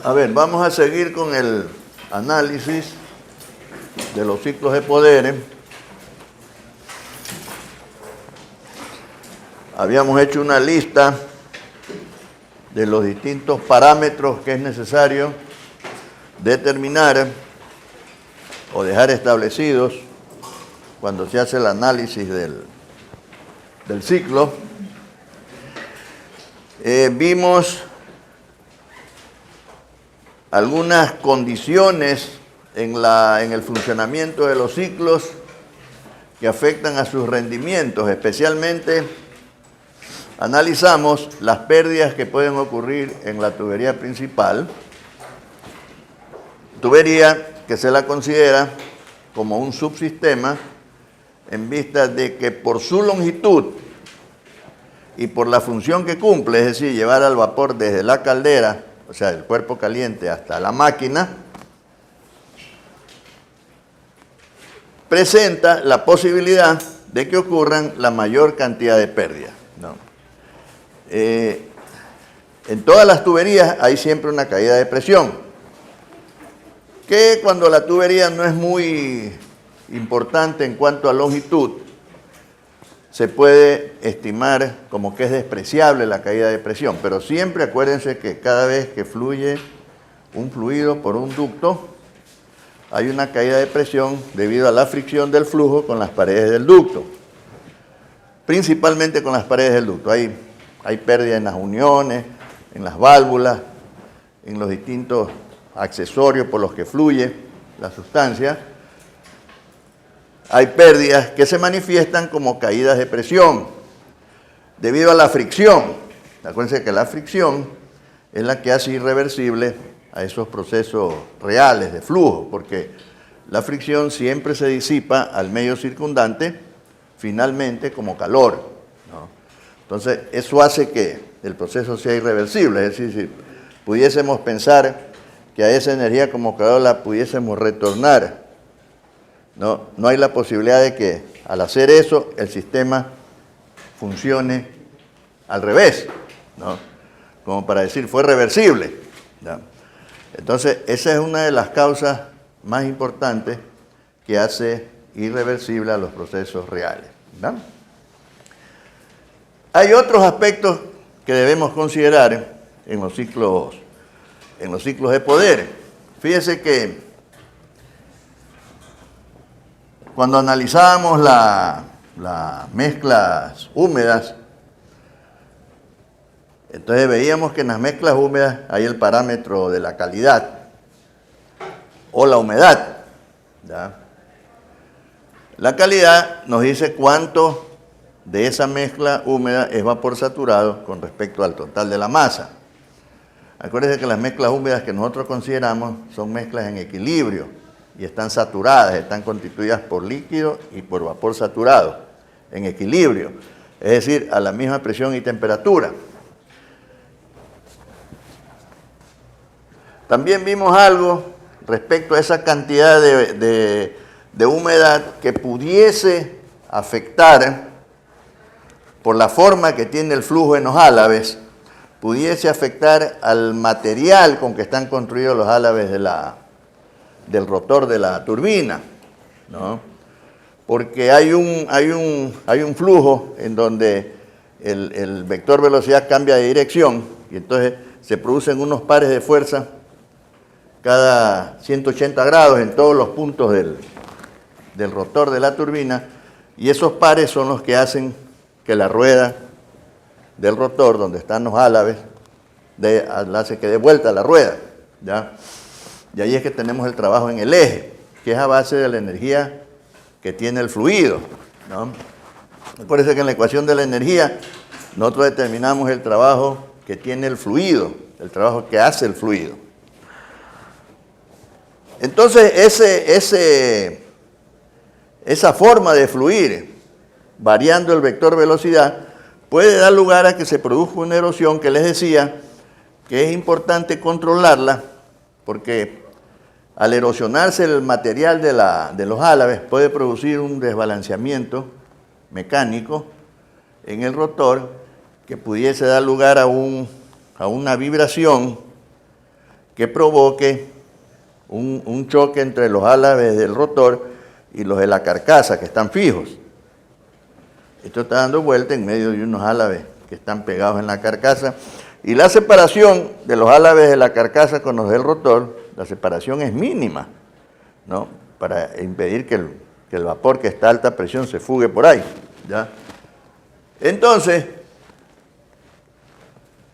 A ver, vamos a seguir con el análisis de los ciclos de poderes. Habíamos hecho una lista de los distintos parámetros que es necesario determinar o dejar establecidos cuando se hace el análisis del ciclo. Vimos algunas condiciones en el funcionamiento de los ciclos que afectan a sus rendimientos. Especialmente analizamos las pérdidas que pueden ocurrir en la tubería principal, tubería que se la considera como un subsistema en vista de que por su longitud y por la función que cumple, es decir, llevar al vapor desde la caldera, o sea, del cuerpo caliente hasta la máquina, presenta la posibilidad de que ocurran la mayor cantidad de pérdidas, ¿no? En todas las tuberías hay siempre una caída de presión, que cuando la tubería no es muy importante en cuanto a longitud, se puede estimar como que es despreciable la caída de presión, pero siempre acuérdense que cada vez que fluye un fluido por un ducto, hay una caída de presión debido a la fricción del flujo con las paredes del ducto, principalmente con las paredes del ducto. Hay pérdida en las uniones, en las válvulas, en los distintos accesorios por los que fluye la sustancia. Hay pérdidas que se manifiestan como caídas de presión debido a la fricción. Acuérdense que la fricción es la que hace irreversible a esos procesos reales de flujo, porque la fricción siempre se disipa al medio circundante finalmente como calor, ¿no? Entonces, eso hace que el proceso sea irreversible. Es decir, si pudiésemos pensar que a esa energía como calor la pudiésemos retornar, no hay la posibilidad de que al hacer eso el sistema funcione al revés, ¿no? Como para decir, fue reversible, ¿no? Entonces, esa es una de las causas más importantes que hace irreversible a los procesos reales, ¿no? Hay otros aspectos que debemos considerar en los ciclos de poder. Fíjese que cuando analizábamos las mezclas húmedas, entonces veíamos que en las mezclas húmedas hay el parámetro de la calidad o la humedad, ¿ya? La calidad nos dice cuánto de esa mezcla húmeda es vapor saturado con respecto al total de la masa. Acuérdense que las mezclas húmedas que nosotros consideramos son mezclas en equilibrio y están saturadas, están constituidas por líquido y por vapor saturado, en equilibrio, es decir, a la misma presión y temperatura. También vimos algo respecto a esa cantidad de humedad que pudiese afectar, por la forma que tiene el flujo en los álabes, pudiese afectar al material con que están construidos los álabes del rotor de la turbina, ¿no? Porque hay un flujo en donde el vector velocidad cambia de dirección y entonces se producen unos pares de fuerza cada 180 grados en todos los puntos del rotor de la turbina, y esos pares son los que hacen que la rueda del rotor, donde están los álabes, hace que dé vuelta la rueda, ¿ya? Y ahí es que tenemos el trabajo en el eje, que es a base de la energía que tiene el fluido, ¿no? Acuérdense que en la ecuación de la energía nosotros determinamos el trabajo que tiene el fluido, el trabajo que hace el fluido. Entonces, esa forma de fluir, variando el vector velocidad, puede dar lugar a que se produzca una erosión que les decía que es importante controlarla, porque al erosionarse el material de los álabes puede producir un desbalanceamiento mecánico en el rotor que pudiese dar lugar a una vibración que provoque un choque entre los álabes del rotor y los de la carcasa, que están fijos. Esto está dando vuelta en medio de unos álabes que están pegados en la carcasa. Y la separación de los álabes de la carcasa con los del rotor, la separación es mínima, ¿no? Para impedir que el vapor que está a alta presión se fugue por ahí, ¿ya? Entonces,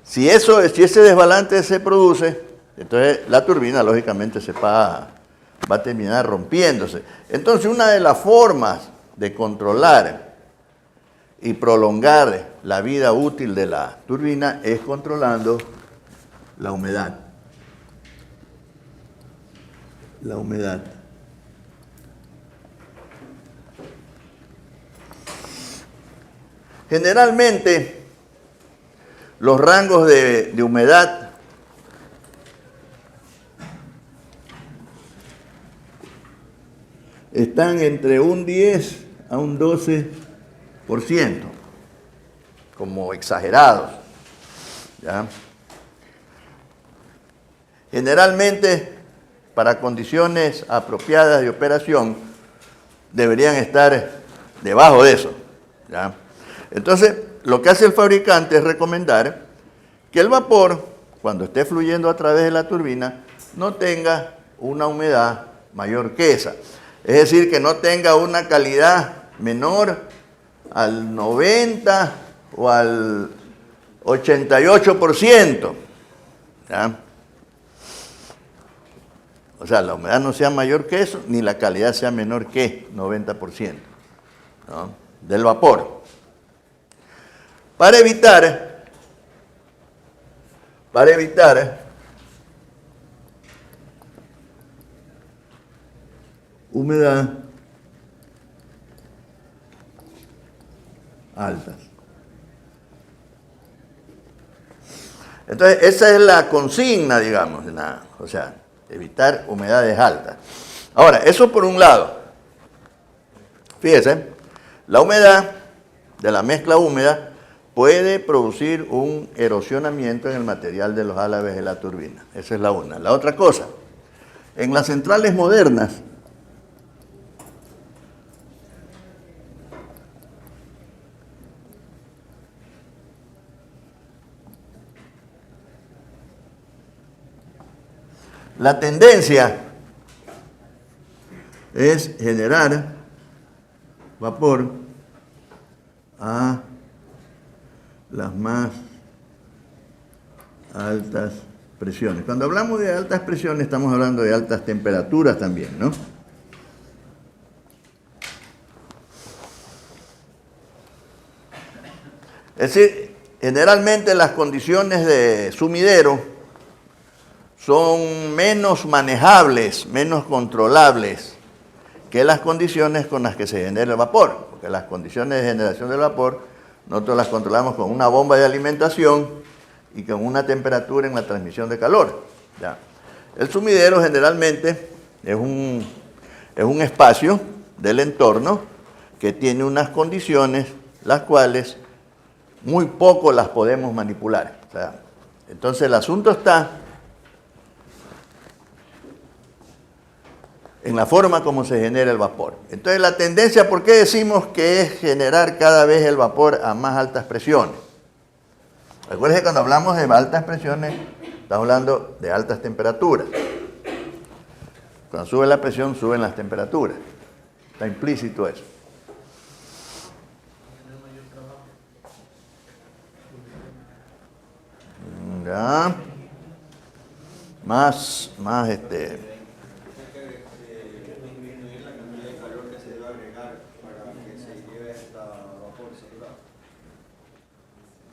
si ese desbalance se produce, entonces la turbina lógicamente va a terminar rompiéndose. Entonces, una de las formas de controlar y prolongar la vida útil de la turbina es controlando la humedad. La humedad. Generalmente, los rangos de humedad están entre un 10 a un 12%, como exagerados, ¿ya? Generalmente, para condiciones apropiadas de operación, deberían estar debajo de eso, ¿ya? Entonces, lo que hace el fabricante es recomendar que el vapor, cuando esté fluyendo a través de la turbina, no tenga una humedad mayor que esa. Es decir, que no tenga una calidad menor al 90 o al 88%. ¿Ya? O sea, la humedad no sea mayor que eso, ni la calidad sea menor que 90%, ¿no? Del vapor. Para evitar humedad altas. Entonces, esa es la consigna, digamos, o sea, evitar humedades altas. Ahora, eso por un lado. Fíjense, la humedad de la mezcla húmeda puede producir un erosionamiento en el material de los álabes de la turbina. Esa es la una. La otra cosa, en las centrales modernas, la tendencia es generar vapor a las más altas presiones. Cuando hablamos de altas presiones, estamos hablando de altas temperaturas también, ¿no? Es decir, generalmente las condiciones de sumidero son menos manejables, menos controlables que las condiciones con las que se genera el vapor, porque las condiciones de generación del vapor nosotros las controlamos con una bomba de alimentación y con una temperatura en la transmisión de calor, ¿ya? El sumidero generalmente es un espacio del entorno que tiene unas condiciones las cuales muy poco las podemos manipular. O sea, entonces el asunto está en la forma como se genera el vapor. Entonces la tendencia, ¿por qué decimos que es generar cada vez el vapor a más altas presiones? Recuerden que cuando hablamos de altas presiones, estamos hablando de altas temperaturas. Cuando sube la presión, suben las temperaturas. Está implícito eso. Ya. Más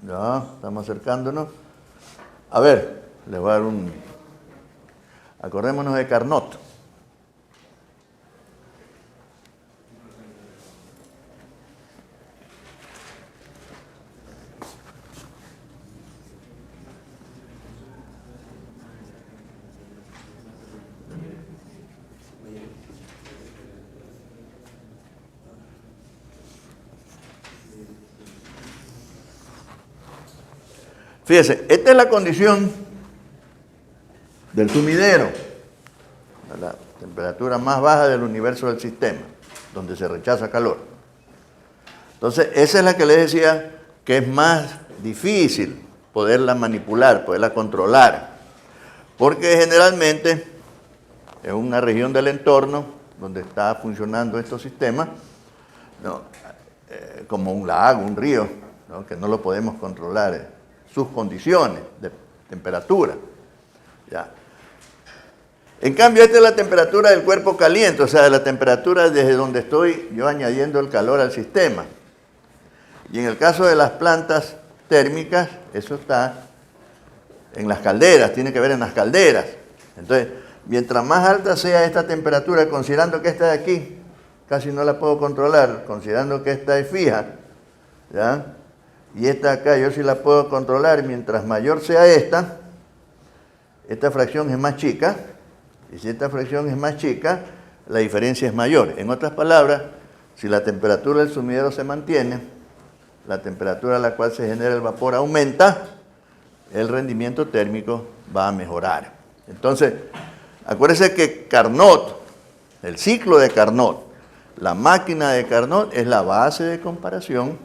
Ya, estamos acercándonos. A ver, les voy a dar acordémonos de Carnot. Fíjese, esta es la condición del sumidero, a la temperatura más baja del universo del sistema, donde se rechaza calor. Entonces, esa es la que les decía que es más difícil poderla manipular, poderla controlar, porque generalmente es una región del entorno donde está funcionando estos sistemas, ¿no? Como un lago, un río, ¿no? Que no lo podemos controlar, sus condiciones de temperatura. ¿Ya? En cambio, esta es la temperatura del cuerpo caliente, o sea, la temperatura desde donde estoy yo añadiendo el calor al sistema. Y en el caso de las plantas térmicas, eso está en las calderas, tiene que ver en las calderas. Entonces, mientras más alta sea esta temperatura, considerando que esta de aquí casi no la puedo controlar, considerando que esta es fija, ¿ya? Y esta de acá yo sí la puedo controlar, mientras mayor sea esta fracción es más chica, y si esta fracción es más chica, la diferencia es mayor. En otras palabras, si la temperatura del sumidero se mantiene, la temperatura a la cual se genera el vapor aumenta, el rendimiento térmico va a mejorar. Entonces, acuérdense que Carnot, el ciclo de Carnot, la máquina de Carnot es la base de comparación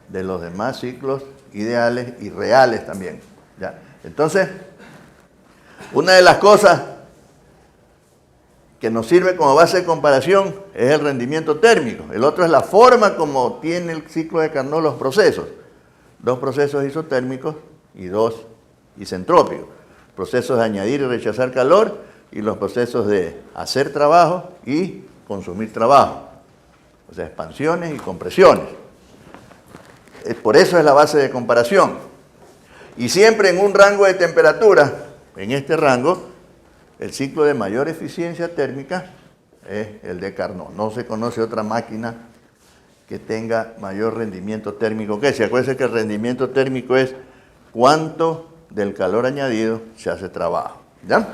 de los demás ciclos ideales y reales también. ¿Ya? Entonces, una de las cosas que nos sirve como base de comparación es el rendimiento térmico. El otro es la forma como tiene el ciclo de Carnot los procesos. 2 procesos isotérmicos y 2 isentrópicos. Procesos de añadir y rechazar calor y los procesos de hacer trabajo y consumir trabajo. O sea, expansiones y compresiones. Por eso es la base de comparación. Y siempre en un rango de temperatura, en este rango, el ciclo de mayor eficiencia térmica es el de Carnot. No se conoce otra máquina que tenga mayor rendimiento térmico que ese. Acuérdense que el rendimiento térmico es cuánto del calor añadido se hace trabajo. ¿Ya?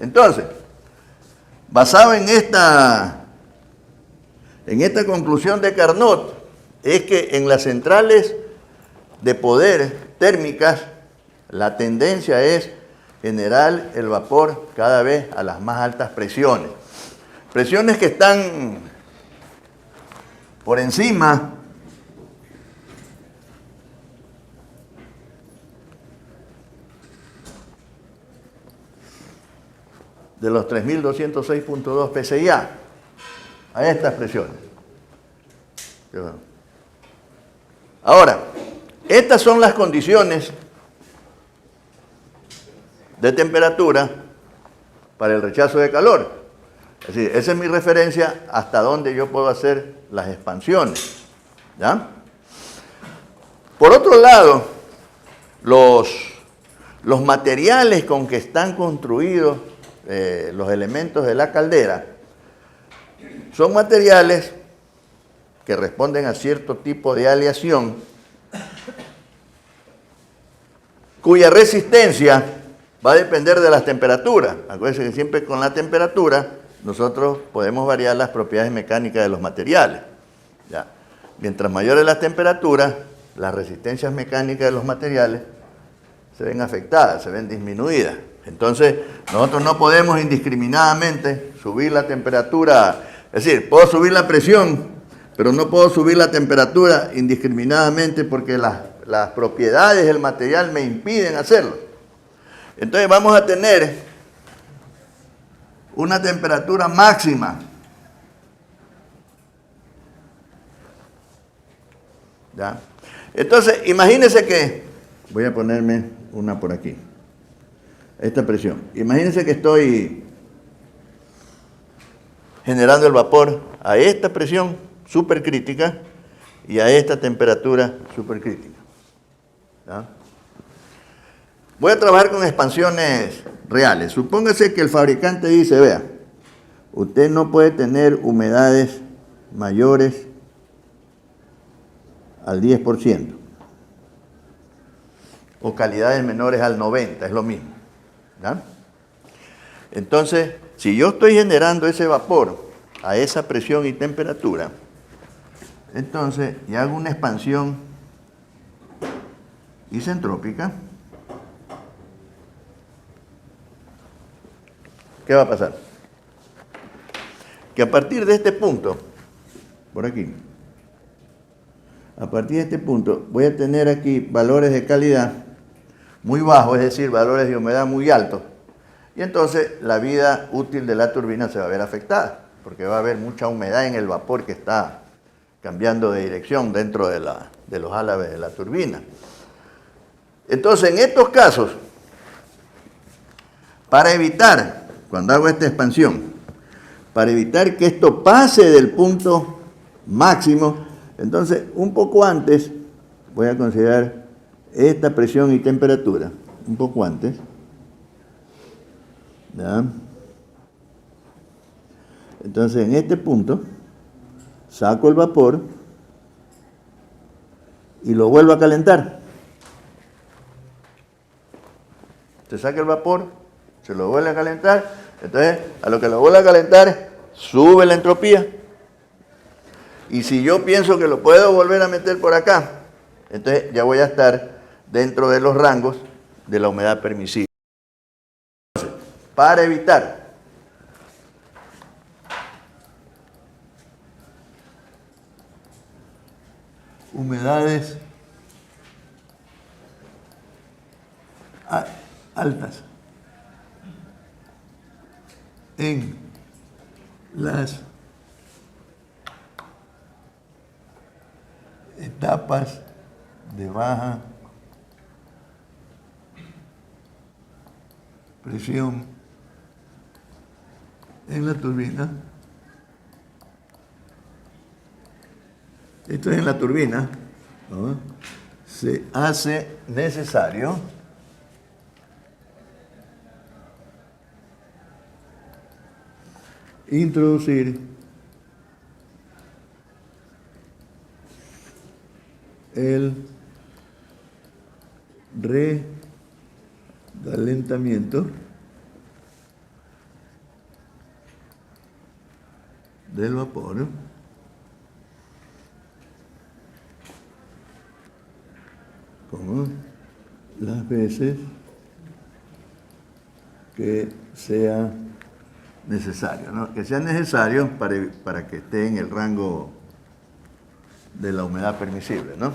Entonces, basado en esta conclusión de Carnot, es que en las centrales de poder térmicas, la tendencia es generar el vapor cada vez a las más altas presiones. Presiones que están por encima de los 3.206.2 PSI a estas presiones. Ahora, estas son las condiciones de temperatura para el rechazo de calor. Es decir, esa es mi referencia hasta donde yo puedo hacer las expansiones. ¿Ya? Por otro lado, los materiales con que están construidos los elementos de la caldera son materiales que responden a cierto tipo de aleación cuya resistencia va a depender de las temperaturas. Acuérdense que siempre con la temperatura nosotros podemos variar las propiedades mecánicas de los materiales. ¿Ya? Mientras mayores las temperaturas, las resistencias mecánicas de los materiales se ven afectadas, se ven disminuidas. Entonces, nosotros no podemos indiscriminadamente subir la temperatura, es decir, puedo subir la presión, pero no puedo subir la temperatura indiscriminadamente porque las propiedades del material me impiden hacerlo. Entonces vamos a tener una temperatura máxima. ¿Ya? Entonces, imagínense que, voy a ponerme una por aquí, esta presión. Imagínense que estoy generando el vapor a esta presión supercrítica y a esta temperatura supercrítica. ¿Ya? Voy a trabajar con expansiones reales. Supóngase que el fabricante dice, vea, usted no puede tener humedades mayores al 10% o calidades menores al 90%, es lo mismo. ¿Ya? Entonces, si yo estoy generando ese vapor a esa presión y temperatura, entonces y hago una expansión isentrópica, ¿qué va a pasar? Que a partir de este punto, por aquí, a partir de este punto voy a tener aquí valores de calidad muy bajos, es decir, valores de humedad muy altos. Y entonces la vida útil de la turbina se va a ver afectada, porque va a haber mucha humedad en el vapor que está cambiando de dirección dentro de los álabes de la turbina. Entonces, en estos casos, para evitar, cuando hago esta expansión, para evitar que esto pase del punto máximo, entonces un poco antes voy a considerar esta presión y temperatura, un poco antes. ¿Ya? Entonces en este punto saco el vapor y lo vuelvo a calentar. Se saca el vapor, se lo vuelve a calentar, entonces a lo que lo vuelve a calentar sube la entropía. Y si yo pienso que lo puedo volver a meter por acá, entonces ya voy a estar dentro de los rangos de la humedad permisible. Entonces, para evitar humedades altas en las etapas de baja presión en la turbina. Esto es en la turbina, ¿no? Se hace necesario introducir el recalentamiento del vapor como las veces que sea necesario, ¿no? Que sea necesario para que esté en el rango de la humedad permisible, ¿no?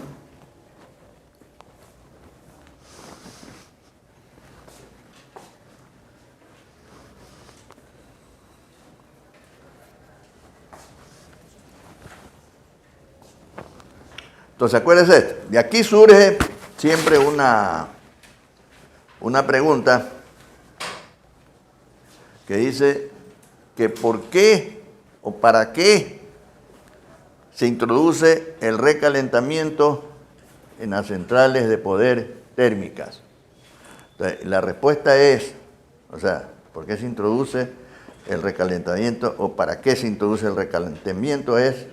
Entonces, acuérdense, de aquí surge siempre una pregunta que dice que por qué o para qué se introduce el recalentamiento en las centrales de poder térmicas. Entonces, la respuesta es, o sea, ¿por qué se introduce el recalentamiento o para qué se introduce el recalentamiento? Es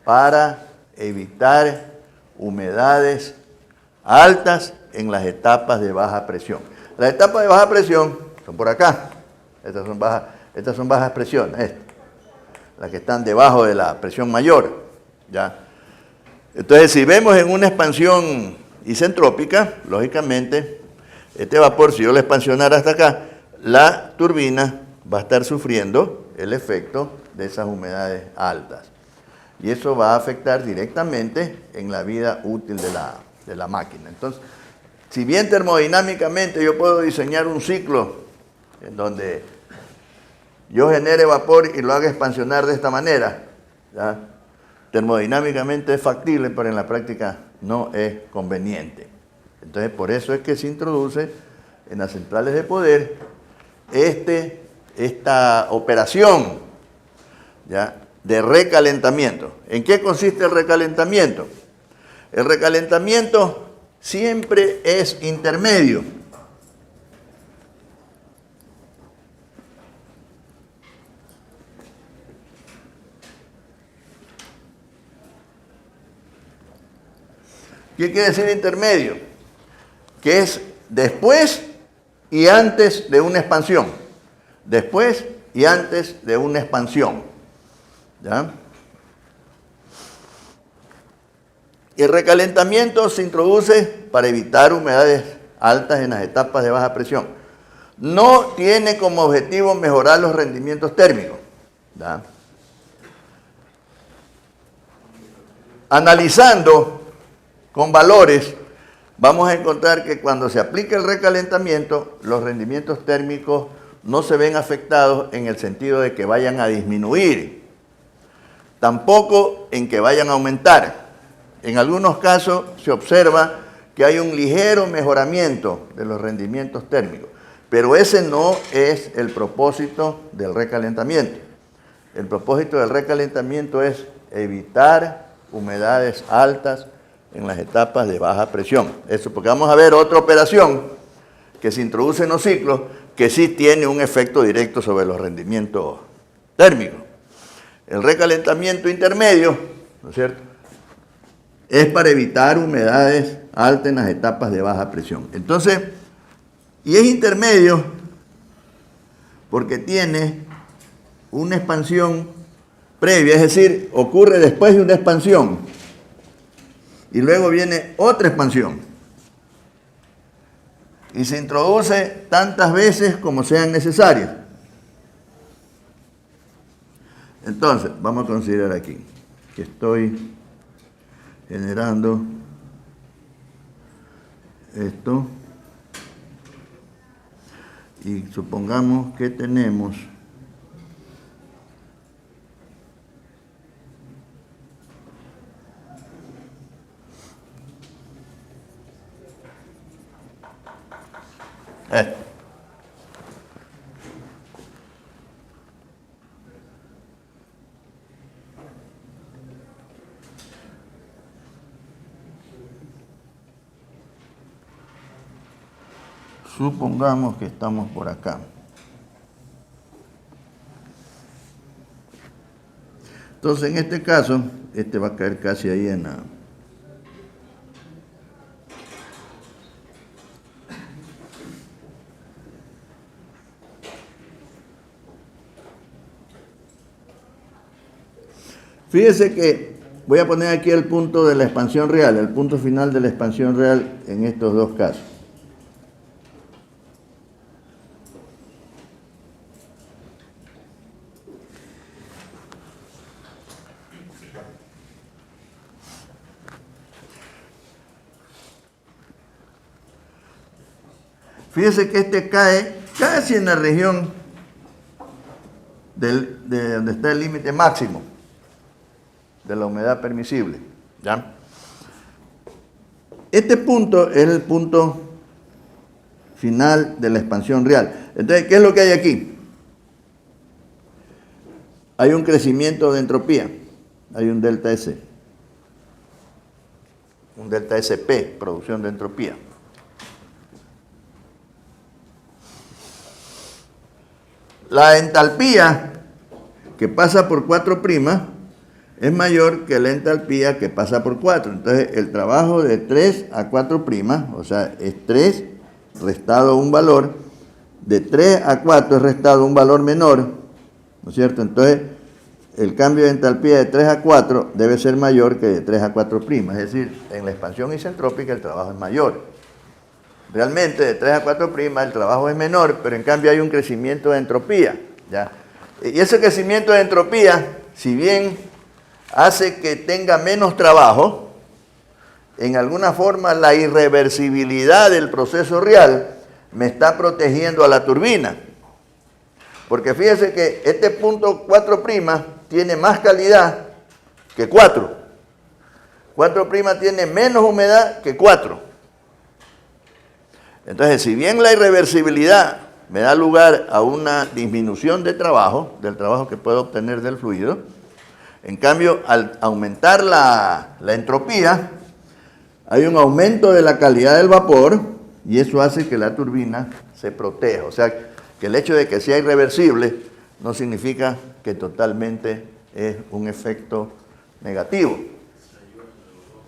para evitar humedades altas en las etapas de baja presión. Las etapas de baja presión son por acá. Estas son bajas presiones, las que están debajo de la presión mayor, ¿ya? Entonces, si vemos en una expansión isentrópica, lógicamente, este vapor, si yo lo expansionara hasta acá, la turbina va a estar sufriendo el efecto de esas humedades altas. Y eso va a afectar directamente en la vida útil de la máquina. Entonces, si bien termodinámicamente yo puedo diseñar un ciclo en donde yo genere vapor y lo haga expansionar de esta manera, ¿ya? Termodinámicamente es factible, pero en la práctica no es conveniente. Entonces, por eso es que se introduce en las centrales de poder esta operación, ¿ya?, de recalentamiento. ¿En qué consiste el recalentamiento? El recalentamiento siempre es intermedio. ¿Qué quiere decir intermedio? Que es después y antes de una expansión. Después y antes de una expansión. ¿Ya? El recalentamiento se introduce para evitar humedades altas en las etapas de baja presión. no tiene como objetivo mejorar los rendimientos térmicos. ¿Ya? Analizando con valores, vamos a encontrar que cuando se aplica el recalentamiento, los rendimientos térmicos no se ven afectados en el sentido de que vayan a disminuir, tampoco en que vayan a aumentar. En algunos casos se observa que hay un ligero mejoramiento de los rendimientos térmicos, pero ese no es el propósito del recalentamiento. El propósito del recalentamiento es evitar humedades altas en las etapas de baja presión. Eso porque vamos a ver otra operación que se introduce en los ciclos que sí tiene un efecto directo sobre los rendimientos térmicos. El recalentamiento intermedio, ¿no es cierto?, es para evitar humedades altas en las etapas de baja presión. Entonces, y es intermedio porque tiene una expansión previa, es decir, ocurre después de una expansión y luego viene otra expansión y se introduce tantas veces como sean necesarias. Entonces, vamos a considerar aquí que estoy generando esto y supongamos que tenemos esto. Supongamos que estamos por acá. Entonces, en este caso, este va a caer casi ahí en la... Fíjese que voy a poner aquí el punto de la expansión real, el punto final de la expansión real en estos dos casos. Fíjese que este cae casi en la región de donde está el límite máximo de la humedad permisible. ¿Ya? Este punto es el punto final de la expansión real. Entonces, ¿qué es lo que hay aquí? Hay un crecimiento de entropía, hay un delta S, un delta SP, producción de entropía. La entalpía que pasa por 4' es mayor que la entalpía que pasa por 4. Entonces, el trabajo de 3 a 4', o sea, es 3 restado un valor, de 3 a 4 es restado un valor menor, ¿no es cierto? Entonces, el cambio de entalpía de 3 a 4 debe ser mayor que de 3 a 4'. Es decir, en la expansión isentrópica el trabajo es mayor. Realmente de 3 a 4' el trabajo es menor, pero en cambio hay un crecimiento de entropía, ¿ya? Y ese crecimiento de entropía, si bien hace que tenga menos trabajo, en alguna forma la irreversibilidad del proceso real me está protegiendo a la turbina. Porque fíjese que este punto 4' tiene más calidad que 4. 4' tiene menos humedad que 4. Entonces, si bien la irreversibilidad me da lugar a una disminución de trabajo, del trabajo que puedo obtener del fluido, en cambio, al aumentar la entropía, hay un aumento de la calidad del vapor y eso hace que la turbina se proteja. O sea, que el hecho de que sea irreversible no significa que totalmente es un efecto negativo.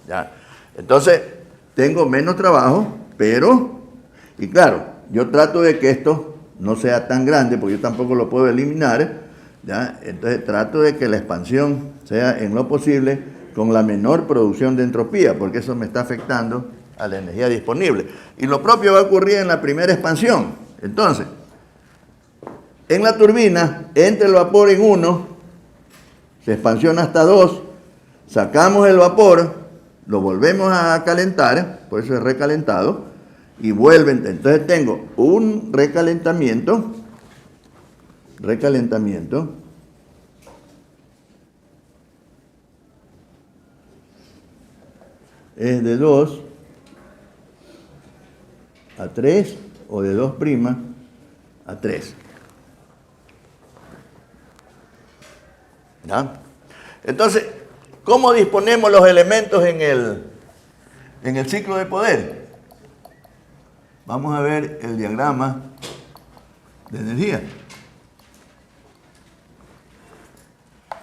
¿Ya? Entonces, tengo menos trabajo, pero... Y claro, yo trato de que esto no sea tan grande, porque yo tampoco lo puedo eliminar, ¿ya? Entonces trato de que la expansión sea en lo posible con la menor producción de entropía, porque eso me está afectando a la energía disponible. Y lo propio va a ocurrir en la primera expansión, Entonces, en la turbina entra el vapor en 1, se expansiona hasta 2, sacamos el vapor, lo volvemos a calentar, por eso es recalentado, y vuelven. Entonces tengo un recalentamiento, es de 2 a 3 o de 2' a 3. ¿Ya? Entonces, ¿cómo disponemos los elementos en el ciclo de poder? Vamos a ver el diagrama de energía.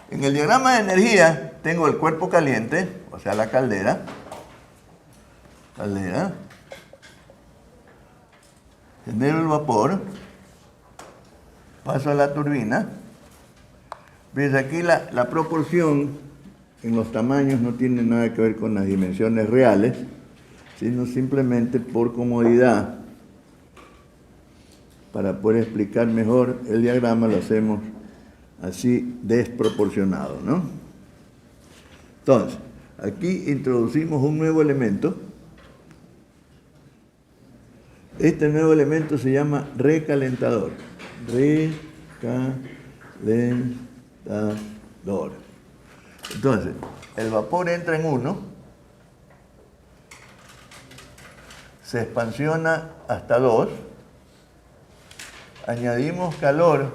En el diagrama de energía tengo el cuerpo caliente, o sea, la caldera. Genero el vapor, paso a la turbina. ¿Ves? Aquí la proporción en los tamaños no tiene nada que ver con las dimensiones reales, sino simplemente por comodidad. Para poder explicar mejor el diagrama lo hacemos así desproporcionado, ¿no? Entonces, aquí introducimos un nuevo elemento. Este nuevo elemento se llama recalentador. Entonces, el vapor entra en 1, se expansiona hasta 2, añadimos calor,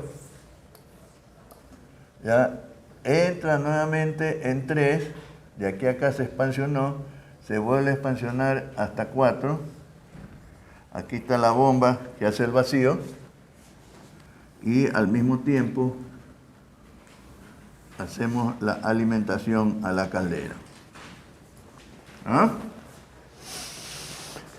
ya entra nuevamente en 3, de aquí a acá se expansionó, se vuelve a expansionar hasta 4, aquí está la bomba que hace el vacío, y al mismo tiempo hacemos la alimentación a la caldera. ¿Ah?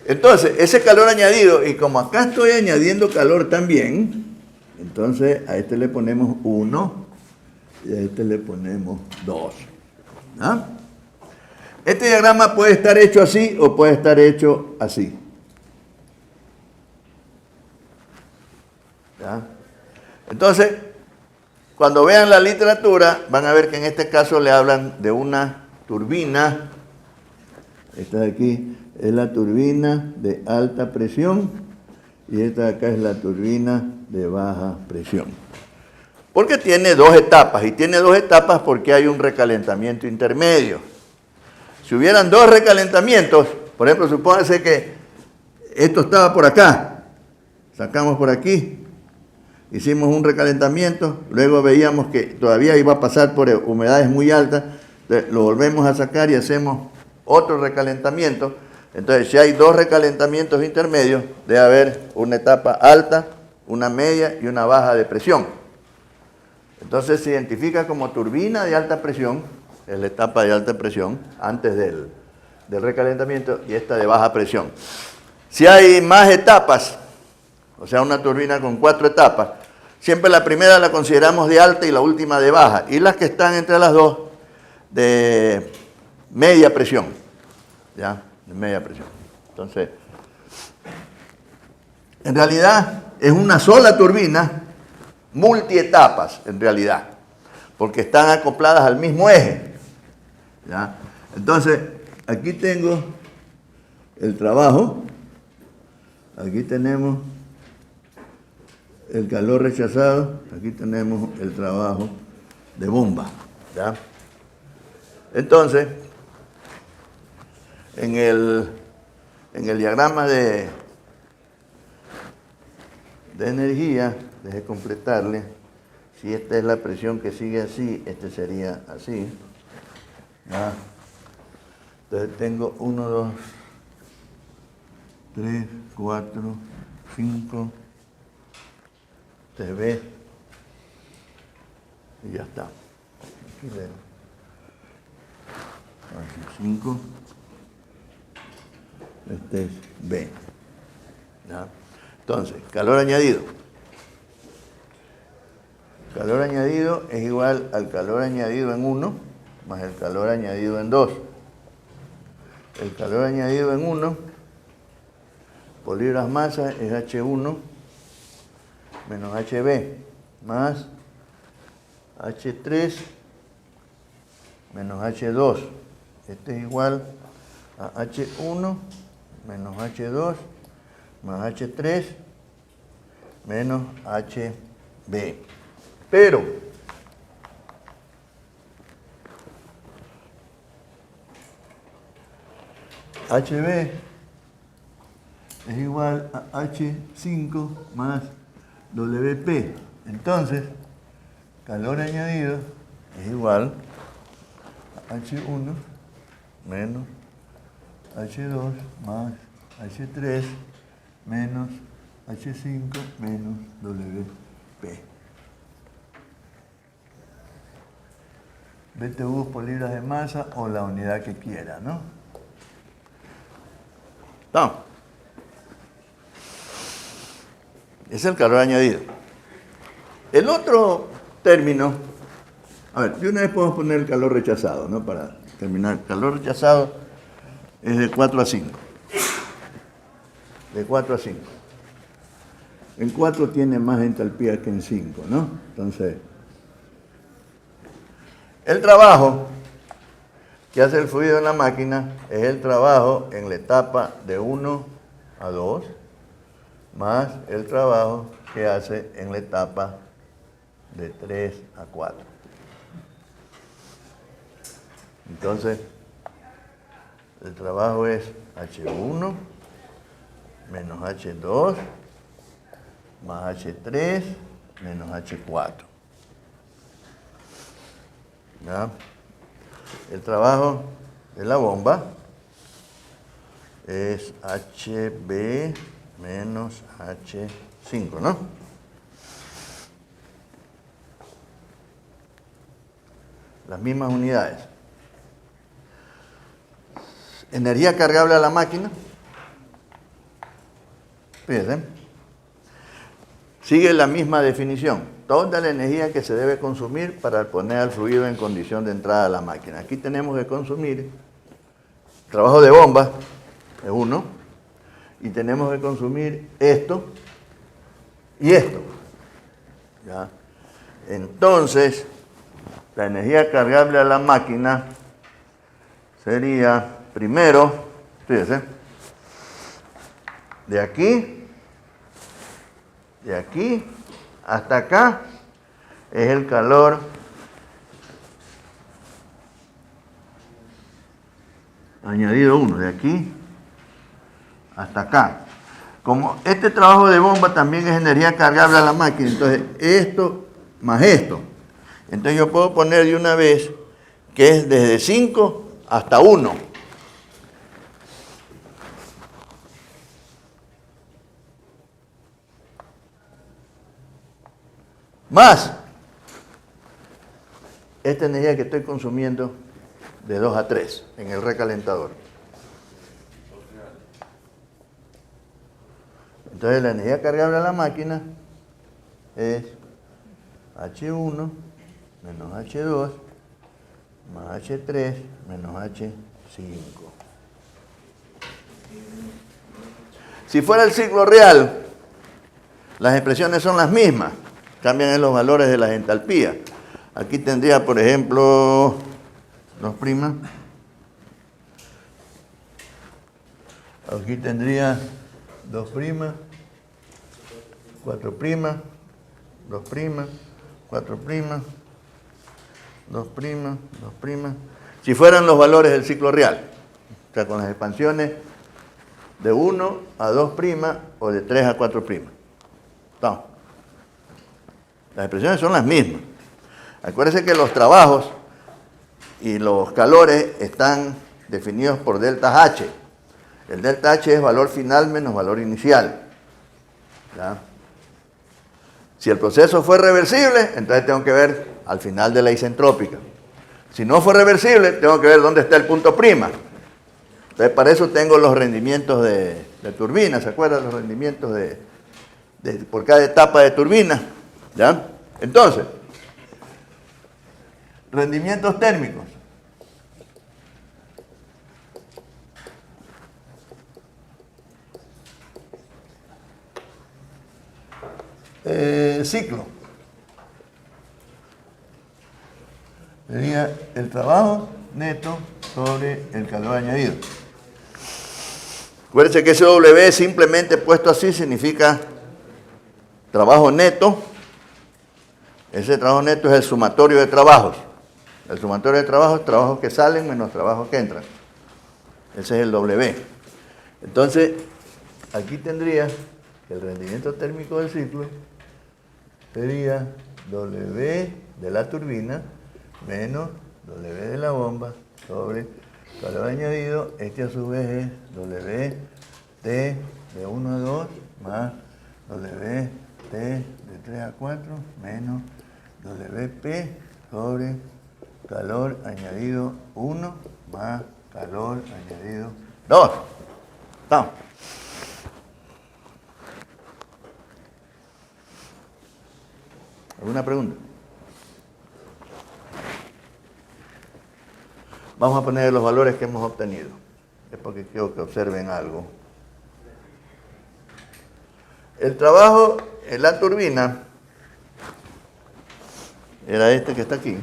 Entonces, ese calor añadido, y como acá estoy añadiendo calor también, entonces a este le ponemos 1 y a este le ponemos 2. ¿Ah? Este diagrama puede estar hecho así o puede estar hecho así. ¿Ya? Entonces, cuando vean la literatura, van a ver que en este caso le hablan de una turbina. Esta de aquí es la turbina de alta presión y esta de acá es la turbina de baja presión. Porque tiene 2 etapas, y tiene 2 etapas porque hay un recalentamiento intermedio. Si hubieran 2 recalentamientos, por ejemplo, supóngase que esto estaba por acá, sacamos por aquí, hicimos un recalentamiento, luego veíamos que todavía iba a pasar por humedades muy altas, lo volvemos a sacar y hacemos otro recalentamiento. Entonces, si hay 2 recalentamientos intermedios, debe haber una etapa alta, una media y una baja de presión. Entonces, se identifica como turbina de alta presión, es la etapa de alta presión, antes del recalentamiento, y esta de baja presión. Si hay más etapas, o sea, una turbina con 4 etapas, siempre la primera la consideramos de alta y la última de baja, y las que están entre las dos de media presión, ¿ya? De media presión. Entonces, en realidad es una sola turbina, multietapas en realidad, porque están acopladas al mismo eje, ¿ya? Entonces, aquí tengo el trabajo, aquí tenemos el calor rechazado, aquí tenemos el trabajo de bomba, ¿ya? Entonces, en el diagrama de energía, deje completarle, si esta es la presión que sigue así, este sería así, ¿ya? Entonces tengo 1, 2, 3, 4, 5, se ve, y ya está. Aquí veo. 5, este es B. ¿Ya? Entonces, calor añadido. Calor añadido es igual al calor añadido en 1 más el calor añadido en 2. El calor añadido en 1 por libras masa es H1 menos HB más H3 menos H2. Este es igual a H1 menos H2 más H3 menos HB. Pero HB es igual a H5 más WP. Entonces, calor añadido es igual a H1 menos H2 más H3 menos H5 menos WP. BTU por libras de masa o la unidad que quiera, ¿no? No. Es el calor añadido. El otro término, a ver, de una vez podemos poner el calor rechazado, ¿no? Para terminar, el calor rechazado es de 4 a 5. De 4 a 5. En 4 tiene más entalpía que en 5, ¿no? Entonces, el trabajo que hace el fluido en la máquina es el trabajo en la etapa de 1 a 2 más el trabajo que hace en la etapa de 3 a 4. Entonces, el trabajo es H1 menos H2 más H3 menos H4. ¿Ya? El trabajo de la bomba es HB menos H5, ¿no? Las mismas unidades. Energía cargable a la máquina. Fíjense. Sigue la misma definición. Toda la energía que se debe consumir para poner al fluido en condición de entrada a la máquina. Aquí tenemos que consumir trabajo de bomba, es 1, y tenemos que consumir esto y esto. ¿Ya? Entonces, la energía cargable a la máquina sería, primero, fíjense, de aquí hasta acá es el calor añadido 1, de aquí hasta acá. Como este trabajo de bomba también es energía cargable a la máquina, entonces esto más esto. Entonces yo puedo poner de una vez que es desde 5 hasta 1. Más esta energía que estoy consumiendo de 2 a 3 en el recalentador. Entonces la energía cargable a la máquina es H1 menos H2 más H3 menos H5. Si fuera el ciclo real, las expresiones son las mismas, cambian en los valores de las entalpías. Aquí tendría, por ejemplo, 2'. Aquí tendría 2', 4', 2', 4', 2', 2'. Si fueran los valores del ciclo real, o sea, con las expansiones de 1 a 2' o de 3 a 4'. No. Las expresiones son las mismas. Acuérdense que los trabajos y los calores están definidos por deltas H. El delta H es valor final menos valor inicial. ¿Ya? Si el proceso fue reversible, entonces tengo que ver al final de la isentrópica. Si no fue reversible, tengo que ver dónde está el punto prima. Entonces, para eso tengo los rendimientos de turbina. ¿Se acuerdan los rendimientos por cada etapa de turbina? ¿Ya? Entonces, rendimientos térmicos. ciclo. Sería el trabajo neto sobre el calor añadido. Acuérdense que ese W simplemente puesto así significa trabajo neto. Ese trabajo neto es el sumatorio de trabajos. El sumatorio de trabajos, trabajos que salen menos trabajos que entran. Ese es el W. Entonces, aquí tendría que el rendimiento térmico del ciclo sería W de la turbina menos W de la bomba sobre calor añadido. Este a su vez es WT de 1 a 2 más WT de 3 a 4 menos WP sobre calor añadido 1 más calor añadido 2. Vamos. ¿Alguna pregunta? Vamos a poner los valores que hemos obtenido. Es porque quiero que observen algo. El trabajo en la turbina era este que está aquí.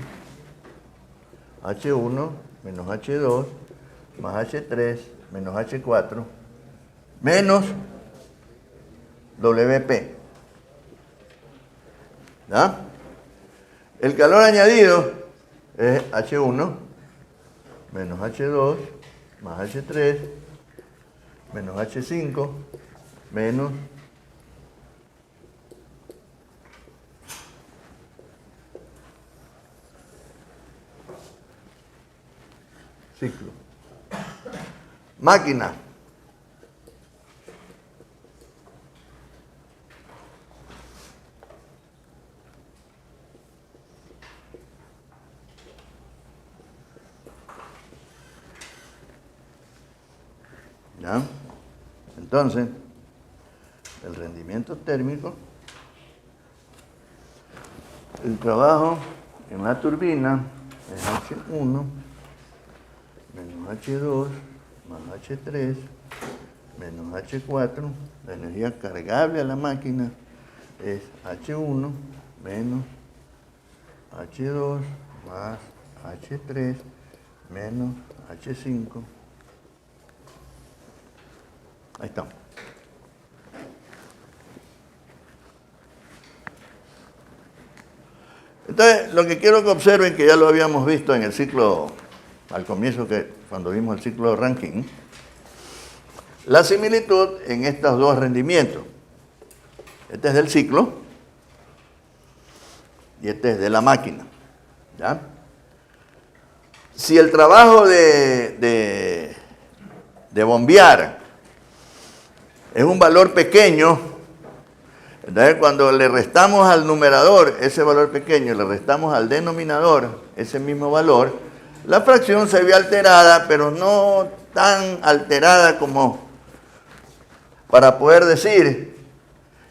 H1 menos H2 más H3 menos H4 menos WP. ¿Ya? El calor añadido es H1 menos H2 más H3 menos H5 menos ciclo. Máquina. ¿Ya? Entonces, el rendimiento térmico, el trabajo en la turbina es H1 menos H2 más H3 menos H4. La energía cargable a la máquina es H1 menos H2 más H3 menos H5. Ahí estamos. Entonces, lo que quiero que observen, que ya lo habíamos visto en el ciclo, al comienzo, cuando vimos el ciclo de Rankine, la similitud en estos dos rendimientos. Este es del ciclo y este es de la máquina. ¿Ya? Si el trabajo de bombear es un valor pequeño, entonces cuando le restamos al numerador ese valor pequeño y le restamos al denominador ese mismo valor, la fracción se ve alterada, pero no tan alterada como para poder decir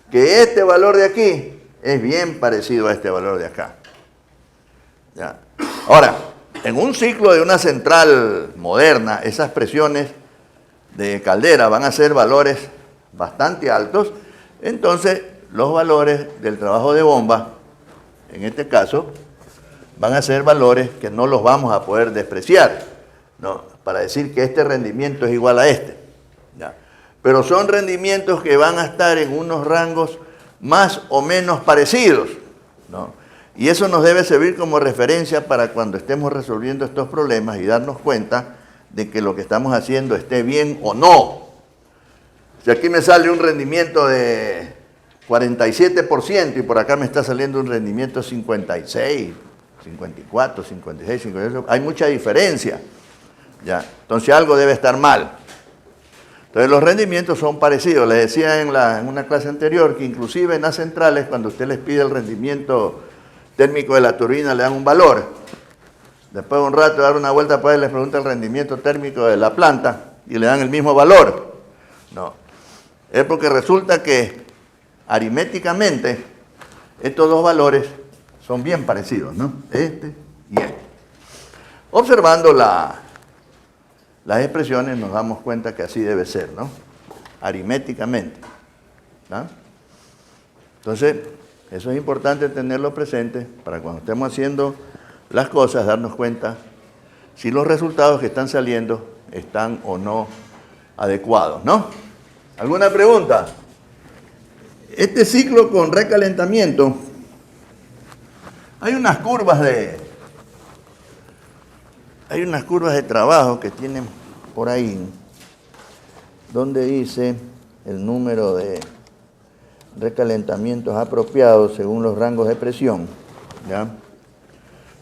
que este valor de aquí es bien parecido a este valor de acá. ¿Ya? Ahora, en un ciclo de una central moderna, esas presiones de caldera van a ser valores bastante altos, entonces los valores del trabajo de bomba, en este caso, van a ser valores que no los vamos a poder despreciar, ¿no? Para decir que este rendimiento es igual a este. ¿Ya? Pero son rendimientos que van a estar en unos rangos más o menos parecidos, ¿no? Y eso nos debe servir como referencia para cuando estemos resolviendo estos problemas y darnos cuenta de que lo que estamos haciendo esté bien o no. Si aquí me sale un rendimiento de 47% y por acá me está saliendo un rendimiento 56, 54, 56, 58, hay mucha diferencia. ¿Ya? Entonces algo debe estar mal. Entonces los rendimientos son parecidos. Les decía en una clase anterior que inclusive en las centrales, cuando usted les pide el rendimiento térmico de la turbina, le dan un valor. Después de un rato de dar una vuelta para él, les pregunta el rendimiento térmico de la planta y le dan el mismo valor. No. Es porque resulta que aritméticamente estos dos valores son bien parecidos, ¿no? Este y este. Observando las expresiones nos damos cuenta que así debe ser, ¿no? Aritméticamente. ¿No? Entonces, eso es importante tenerlo presente para cuando estemos haciendo las cosas, darnos cuenta si los resultados que están saliendo están o no adecuados, ¿no? ¿Alguna pregunta? Este ciclo con recalentamiento, hay unas curvas de trabajo que tienen por ahí, donde dice el número de recalentamientos apropiados según los rangos de presión, ¿ya?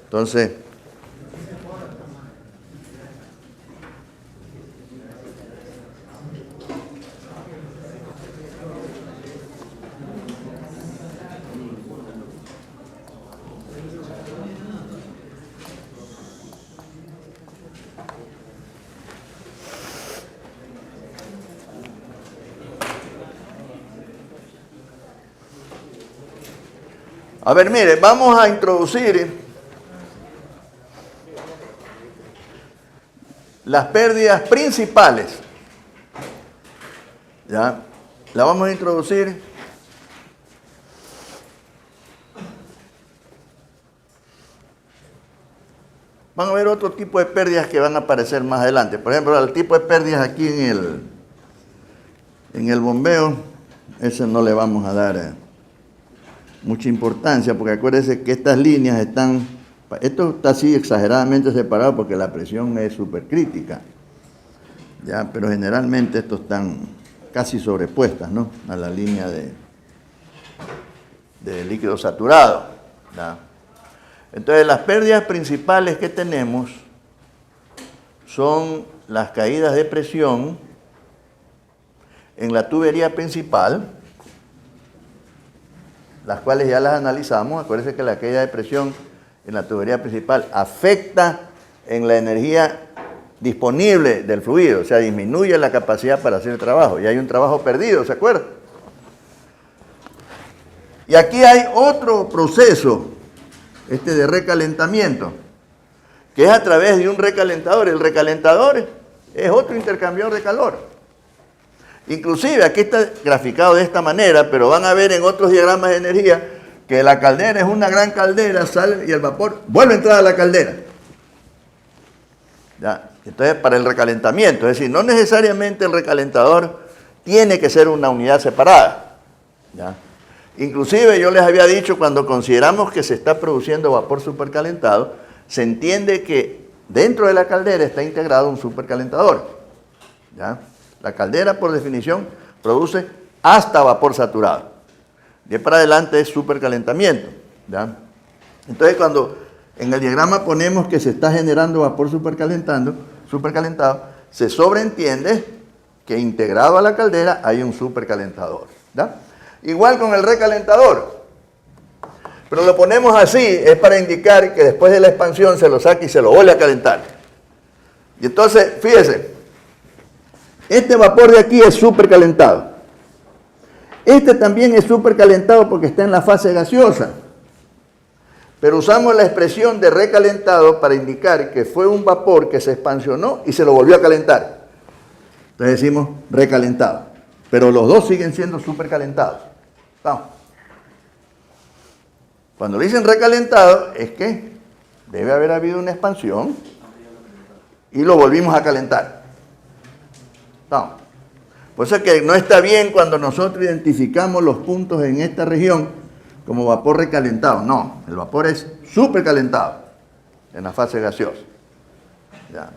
Entonces, a ver, mire, vamos a introducir las pérdidas principales. ¿Ya? La vamos a introducir van a haber otro tipo de pérdidas que van a aparecer más adelante. Por ejemplo, el tipo de pérdidas aquí en el bombeo, ese no le vamos a dar mucha importancia, porque acuérdense que estas líneas están, esto está así exageradamente separado porque la presión es súper crítica, ¿ya? Pero generalmente estos están casi sobrepuestas, ¿no?, a la línea de líquido saturado, ¿ya? Entonces, las pérdidas principales que tenemos son las caídas de presión en la tubería principal, las cuales ya las analizamos. Acuérdense que la caída de presión en la tubería principal afecta en la energía disponible del fluido, o sea, disminuye la capacidad para hacer el trabajo, y hay un trabajo perdido, ¿se acuerdan? Y aquí hay otro proceso, de recalentamiento, que es a través de un recalentador. El recalentador es otro intercambiador de calor. Inclusive, aquí está graficado de esta manera, pero van a ver en otros diagramas de energía que la caldera es una gran caldera, sale y el vapor vuelve a entrar a la caldera. ¿Ya? Entonces, para el recalentamiento, es decir, no necesariamente el recalentador tiene que ser una unidad separada, ¿ya? Inclusive yo les había dicho, cuando consideramos que se está produciendo vapor supercalentado, se entiende que dentro de la caldera está integrado un supercalentador, ¿ya? La caldera, por definición, produce hasta vapor saturado. De para adelante es supercalentamiento, ¿ya? Entonces, cuando en el diagrama ponemos que se está generando vapor supercalentado, se sobreentiende que integrado a la caldera hay un supercalentador, ¿ya? Igual con el recalentador, pero lo ponemos así, es para indicar que después de la expansión se lo saca y se lo vuelve a calentar. Y entonces, fíjese, este vapor de aquí es supercalentado. Este también es supercalentado porque está en la fase gaseosa. Pero usamos la expresión de recalentado para indicar que fue un vapor que se expansionó y se lo volvió a calentar. Entonces decimos recalentado. Pero los dos siguen siendo supercalentados. Vamos. Cuando dicen recalentado, es que debe haber habido una expansión y lo volvimos a calentar. Vamos. Por eso es que no está bien cuando nosotros identificamos los puntos en esta región como vapor recalentado. No, el vapor es supercalentado en la fase gaseosa. ¿Ya?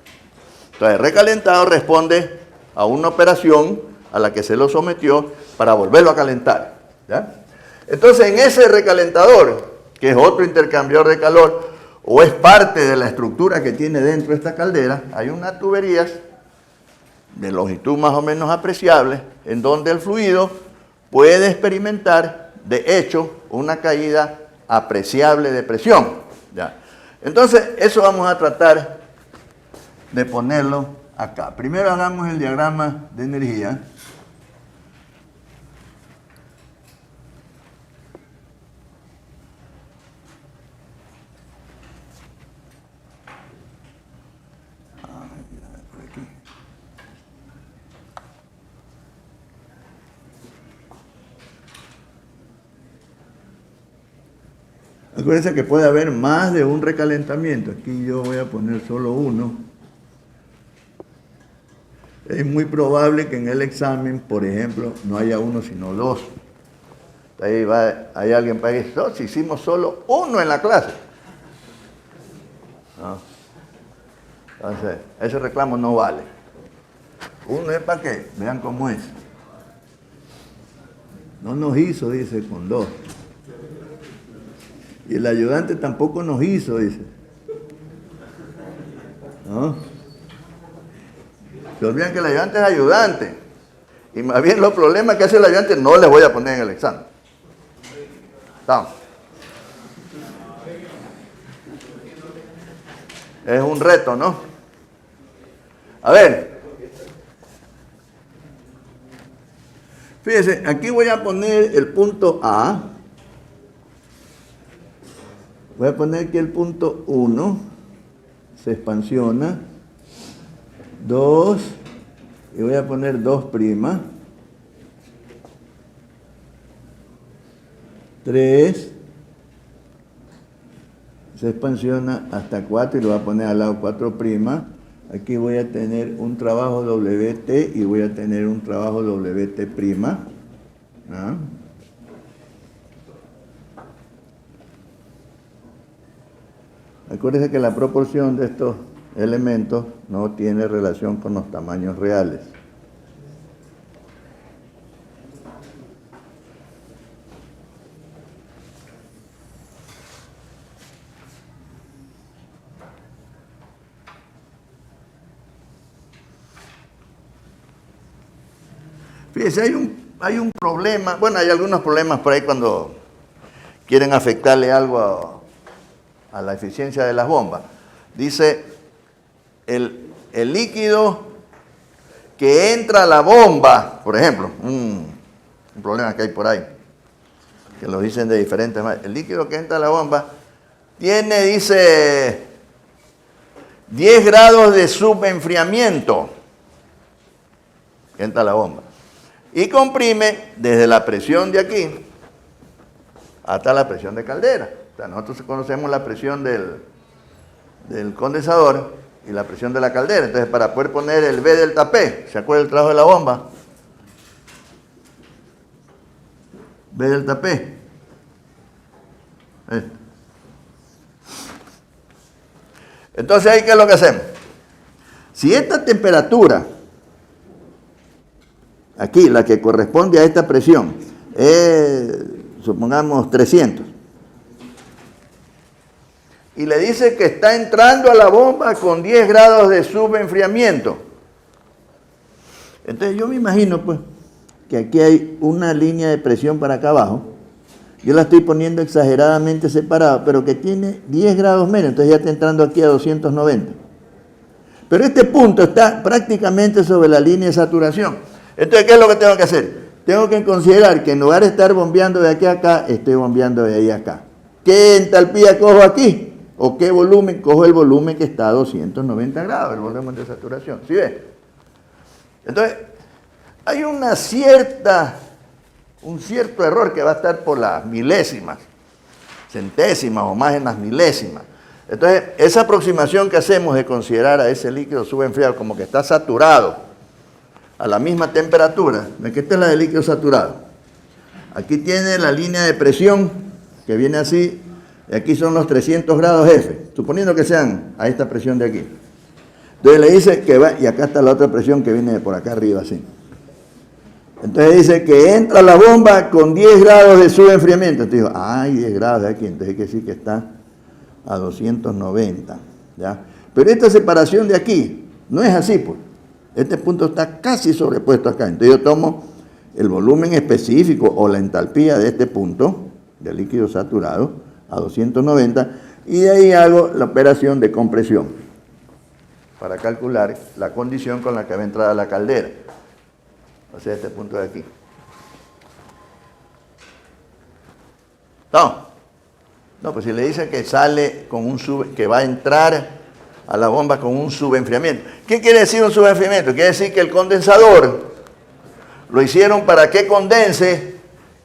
Entonces, recalentado responde a una operación a la que se lo sometió para volverlo a calentar. ¿Ya? Entonces, en ese recalentador, que es otro intercambiador de calor, o es parte de la estructura que tiene dentro de esta caldera, hay unas tuberías de longitud más o menos apreciable, en donde el fluido puede experimentar, de hecho, una caída apreciable de presión. ¿Ya? Entonces, eso vamos a tratar de ponerlo acá. Primero hagamos el diagrama de energía. Acuérdense que puede haber más de un recalentamiento. Aquí yo voy a poner solo uno. Es muy probable que en el examen, por ejemplo, no haya uno sino dos. Hay alguien para decir, no, si hicimos solo uno en la clase. No. Entonces, ese reclamo no vale. Uno es para que vean cómo es. No nos hizo, dice, con dos. Y el ayudante tampoco nos hizo, dice. ¿No? Se olvidan que el ayudante es ayudante. Y más bien los problemas que hace el ayudante no les voy a poner en el examen. Vamos. Es un reto, ¿no? A ver. Fíjense, aquí voy a poner el punto A. Voy a poner aquí el punto 1. Se expansiona. 2. Y voy a poner 2'. 3. Se expansiona hasta 4 y lo voy a poner al lado 4'. Aquí voy a tener un trabajo WT y voy a tener un trabajo WT'. ¿Ah? Acuérdense que la proporción de estos elementos no tiene relación con los tamaños reales. Fíjense, hay un problema, bueno, hay algunos problemas por ahí cuando quieren afectarle algo a la eficiencia de las bombas. Dice, el líquido que entra a la bomba, por ejemplo, un problema que hay por ahí, que lo dicen de diferentes maneras, el líquido que entra a la bomba tiene, dice, 10 grados de subenfriamiento que entra a la bomba. Y comprime desde la presión de aquí hasta la presión de caldera. O sea, nosotros conocemos la presión del condensador y la presión de la caldera. Entonces, para poder poner el B delta P, ¿se acuerda el trabajo de la bomba? B delta P. Entonces, ¿ahí qué es lo que hacemos? Si esta temperatura, aquí, la que corresponde a esta presión, es, supongamos, 300. Y le dice que está entrando a la bomba con 10 grados de subenfriamiento. Entonces yo me imagino, pues, que aquí hay una línea de presión para acá abajo. Yo la estoy poniendo exageradamente separada, pero que tiene 10 grados menos. Entonces ya está entrando aquí a 290. Pero este punto está prácticamente sobre la línea de saturación. Entonces, ¿qué es lo que tengo que hacer? Tengo que considerar que en lugar de estar bombeando de aquí a acá, estoy bombeando de ahí a acá. ¿Qué entalpía cojo aquí? ¿O qué volumen? Cojo el volumen que está a 290 grados, el volumen de saturación. ¿Sí ves? Entonces, hay un cierto error que va a estar por las milésimas, centésimas o más en las milésimas. Entonces, esa aproximación que hacemos de considerar a ese líquido subenfriado como que está saturado a la misma temperatura, que esta es la de líquido saturado. Aquí tiene la línea de presión que viene así, y aquí son los 300 grados F, suponiendo que sean a esta presión de aquí. Entonces le dice que va, y acá está la otra presión que viene de por acá arriba, así. Entonces dice que entra la bomba con 10 grados de subenfriamiento. Entonces digo, hay 10 grados de aquí, entonces hay que decir que está a 290, ¿ya? Pero esta separación de aquí no es así, pues. Este punto está casi sobrepuesto acá. Entonces yo tomo el volumen específico o la entalpía de este punto, del líquido saturado, a 290, y de ahí hago la operación de compresión para calcular la condición con la que va a entrar a la caldera. O sea, este punto de aquí. No, pues si le dice que sale con que va a entrar a la bomba con un subenfriamiento. ¿Qué quiere decir un subenfriamiento? Quiere decir que el condensador lo hicieron para que condense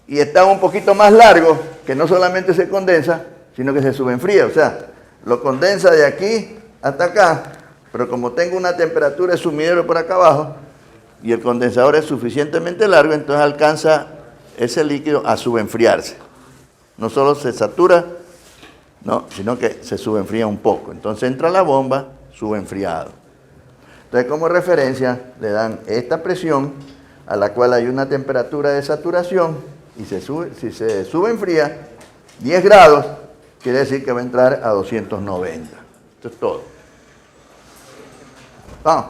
y está un poquito más largo, que no solamente se condensa, sino que se subenfría. O sea, lo condensa de aquí hasta acá, pero como tengo una temperatura de sumidero por acá abajo y el condensador es suficientemente largo, entonces alcanza ese líquido a subenfriarse. No solo se satura, no, sino que se subenfría un poco. Entonces entra la bomba subenfriado. Entonces, como referencia, le dan esta presión a la cual hay una temperatura de saturación y si se subenfría 10 grados, quiere decir que va a entrar a 290. Esto es todo. Vamos.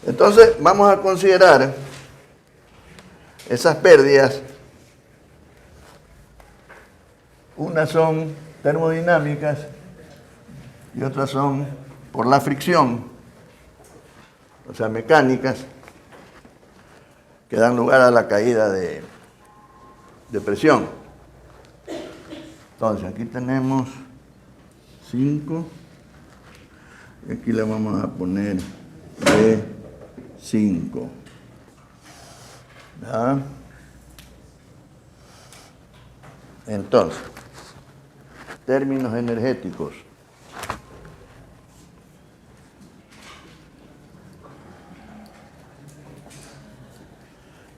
Entonces, vamos a considerar esas pérdidas. Unas son termodinámicas y otras son por la fricción, o sea, mecánicas, que dan lugar a la caída de presión. Entonces, aquí tenemos 5, y aquí le vamos a poner B5. ¿Ya? Entonces, términos energéticos.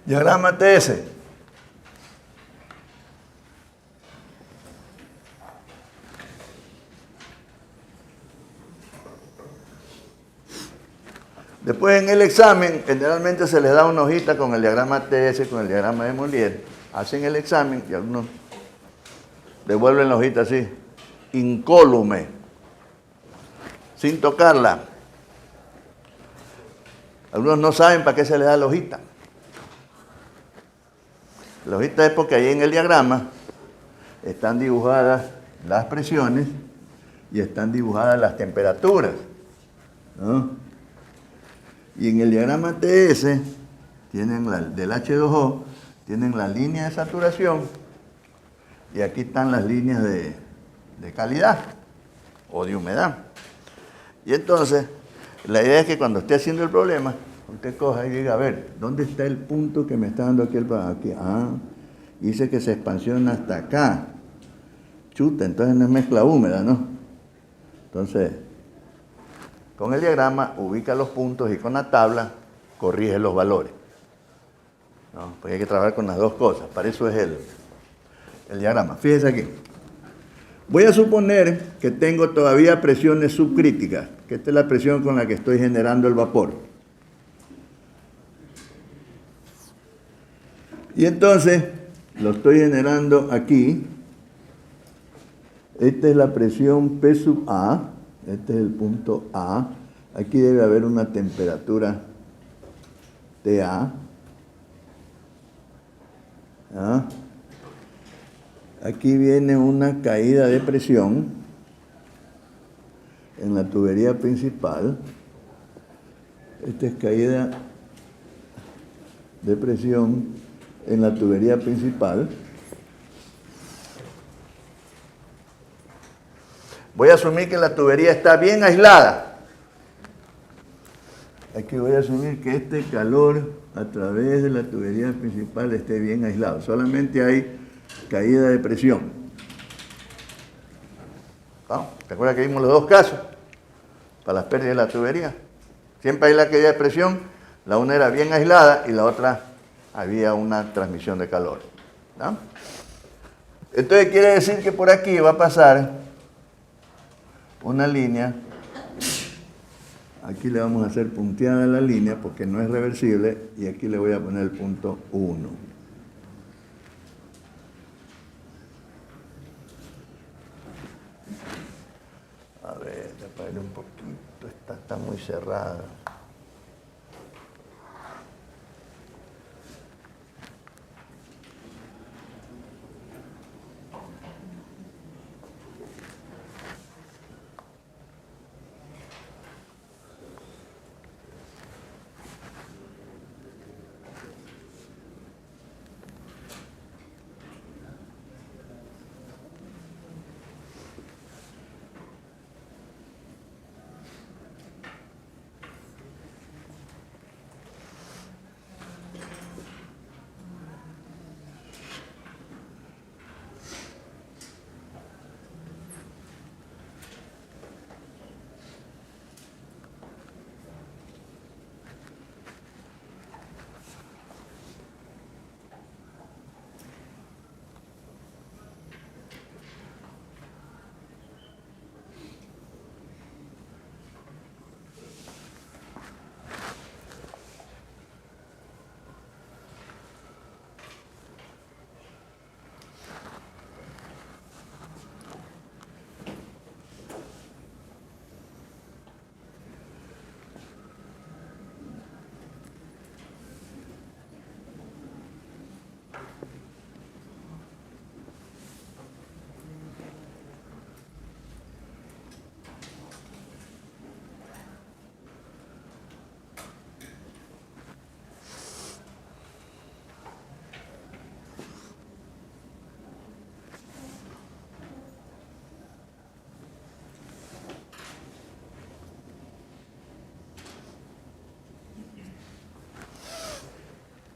Diagrama TS. Después en el examen, generalmente se les da una hojita con el diagrama TS, con el diagrama de Mollier. Hacen el examen y algunos devuelven la hojita así, incólume, sin tocarla. Algunos no saben para qué se les da la hojita. La hojita es porque ahí en el diagrama están dibujadas las presiones y están dibujadas las temperaturas, ¿no? Y en el diagrama TS, tienen del H2O, tienen la línea de saturación y aquí están las líneas de calidad o de humedad. Y entonces, la idea es que cuando esté haciendo el problema, usted coja y diga, a ver, ¿dónde está el punto que me está dando aquí? Aquí. Dice que se expansiona hasta acá. Chuta, entonces no es mezcla húmeda, ¿no? Entonces, con el diagrama ubica los puntos y con la tabla corrige los valores, ¿no? Porque hay que trabajar con las dos cosas. Para eso es el diagrama. Fíjese aquí. Voy a suponer que tengo todavía presiones subcríticas, que esta es la presión con la que estoy generando el vapor. Y entonces lo estoy generando aquí. Esta es la presión P sub A. Este es el punto A. Aquí debe haber una temperatura TA. ¿Ah? Aquí viene una caída de presión en la tubería principal. Esta es caída de presión en la tubería principal. Voy a asumir que la tubería está bien aislada. Aquí voy a asumir que este calor a través de la tubería principal esté bien aislado. Solamente hay caída de presión. ¿No? ¿Te acuerdas que vimos los dos casos? Para las pérdidas de la tubería. Siempre hay la caída de presión. La una era bien aislada y la otra había una transmisión de calor. ¿No? Entonces quiere decir que por aquí va a pasar una línea. Aquí le vamos a hacer punteada la línea porque no es reversible y aquí le voy a poner el punto 1. A ver, taparle un poquito, esta está muy cerrada.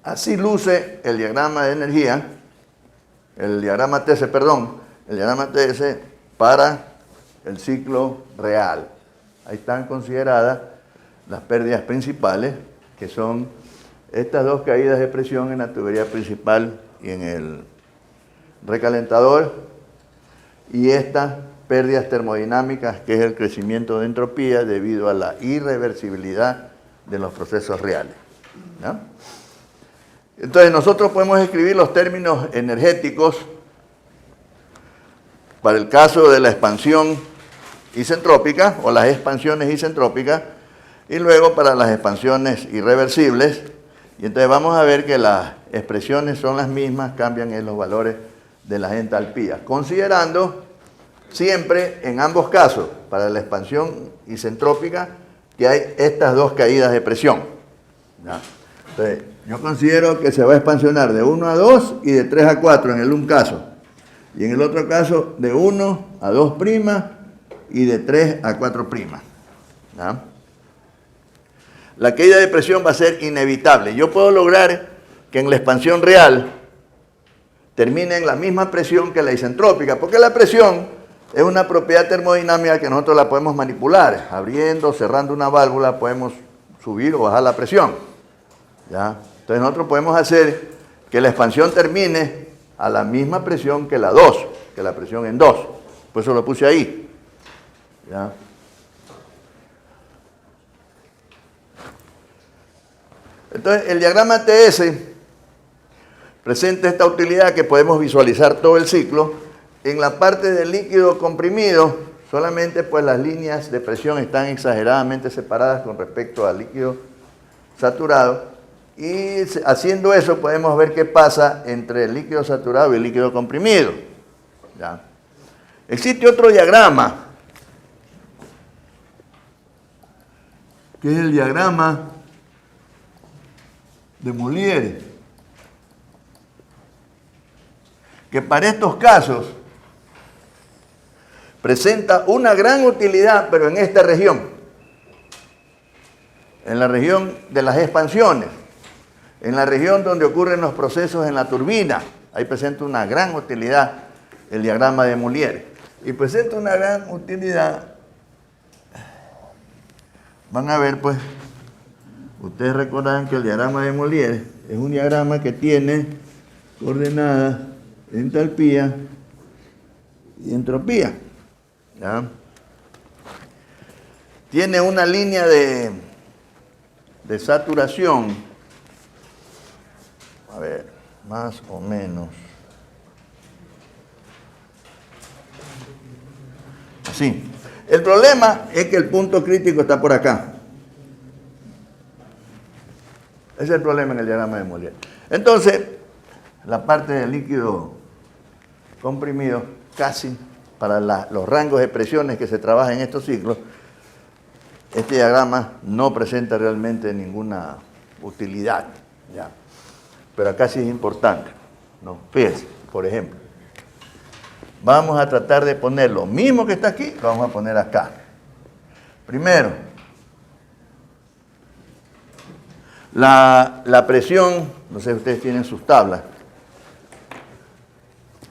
Así luce el diagrama de energía, el diagrama TS, perdón, el diagrama TS para el ciclo real. Ahí están consideradas las pérdidas principales, que son estas dos caídas de presión en la tubería principal y en el recalentador, y estas pérdidas termodinámicas, que es el crecimiento de entropía debido a la irreversibilidad de los procesos reales, ¿no? Entonces nosotros podemos escribir los términos energéticos para el caso de la expansión isentrópica o las expansiones isentrópicas, y luego para las expansiones irreversibles. Y entonces vamos a ver que las expresiones son las mismas, cambian en los valores de las entalpías, considerando siempre en ambos casos, para la expansión isentrópica, que hay estas dos caídas de presión, ¿no? Entonces, yo considero que se va a expansionar de 1 a 2 y de 3 a 4 en el un caso, y en el otro caso de 1 a 2' y de 3 a 4', ¿no? La caída de presión va a ser inevitable. Yo puedo lograr que en la expansión real termine en la misma presión que la isentrópica, porque la presión es una propiedad termodinámica que nosotros la podemos manipular. Abriendo, cerrando una válvula, podemos subir o bajar la presión, ¿ya? Entonces nosotros podemos hacer que la expansión termine a la misma presión que la 2, que la presión en 2. Por eso lo puse ahí, ¿ya? Entonces, el diagrama TS presenta esta utilidad que podemos visualizar todo el ciclo. En la parte del líquido comprimido, solamente pues las líneas de presión están exageradamente separadas con respecto al líquido saturado. Y haciendo eso podemos ver qué pasa entre el líquido saturado y el líquido comprimido, ¿ya? Existe otro diagrama, que es el diagrama de Mollier, que para estos casos presenta una gran utilidad, pero en esta región, en la región de las expansiones, en la región donde ocurren los procesos en la turbina. Ahí presenta una gran utilidad el diagrama de Mollier. Y presenta una gran utilidad, van a ver pues, ustedes recordarán que el diagrama de Mollier es un diagrama que tiene coordenadas de entalpía y entropía, ¿ya? Tiene una línea de saturación, a ver, más o menos así. El problema es que el punto crítico está por acá. Ese es el problema en el diagrama de Mollier. Entonces, la parte del líquido comprimido, casi para los rangos de presiones que se trabajan en estos ciclos, este diagrama no presenta realmente ninguna utilidad, ¿ya? Pero acá sí es importante, ¿no? Fíjense, por ejemplo, vamos a tratar de poner lo mismo que está aquí, lo vamos a poner acá. Primero, la presión, no sé si ustedes tienen sus tablas.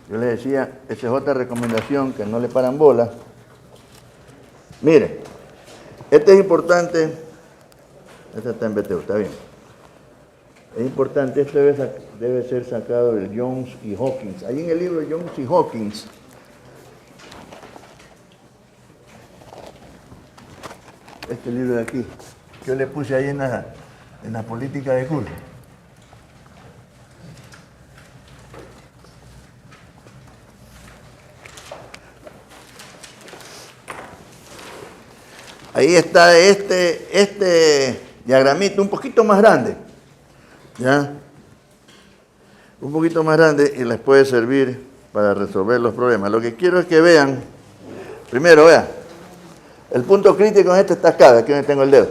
Yo les decía, esa es otra recomendación, que no le paran bola. Mire, este es importante, este está en BTU, está bien. Es importante, esto debe ser sacado del Jones y Hawkins. Ahí en el libro Jones y Hawkins, este libro de aquí, que yo le puse ahí en la política de curso. Ahí está este diagramito un poquito más grande, ¿ya? Un poquito más grande, y les puede servir para resolver los problemas. Lo que quiero es que vean, primero vean, el punto crítico en este está acá, aquí donde tengo el dedo.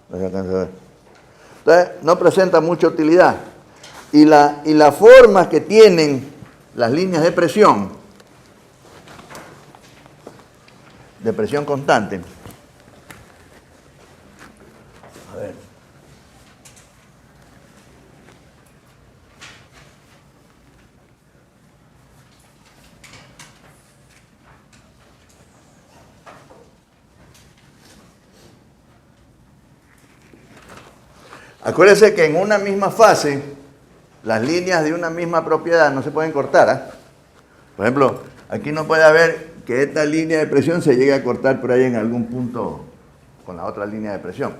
No se alcanza a ver. Entonces, no presenta mucha utilidad. Y la forma que tienen las líneas de presión constante. A ver. Acuérdense que en una misma fase, las líneas de una misma propiedad no se pueden cortar, ¿eh? Por ejemplo, aquí no puede haber que esta línea de presión se llegue a cortar por ahí en algún punto con la otra línea de presión.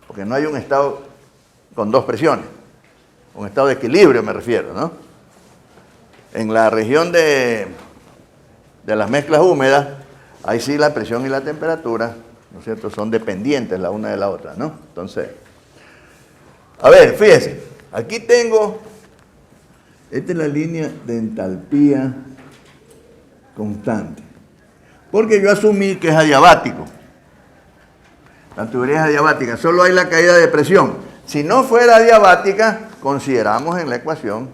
Porque no hay un estado con dos presiones. Un estado de equilibrio me refiero, ¿no? En la región de las mezclas húmedas, ahí sí la presión y la temperatura, ¿no es cierto?, son dependientes la una de la otra, ¿no? Entonces, a ver, fíjense, aquí tengo, esta es la línea de entalpía constante, porque yo asumí que es adiabático. La tubería es adiabática, solo hay la caída de presión. Si no fuera adiabática, consideramos en la ecuación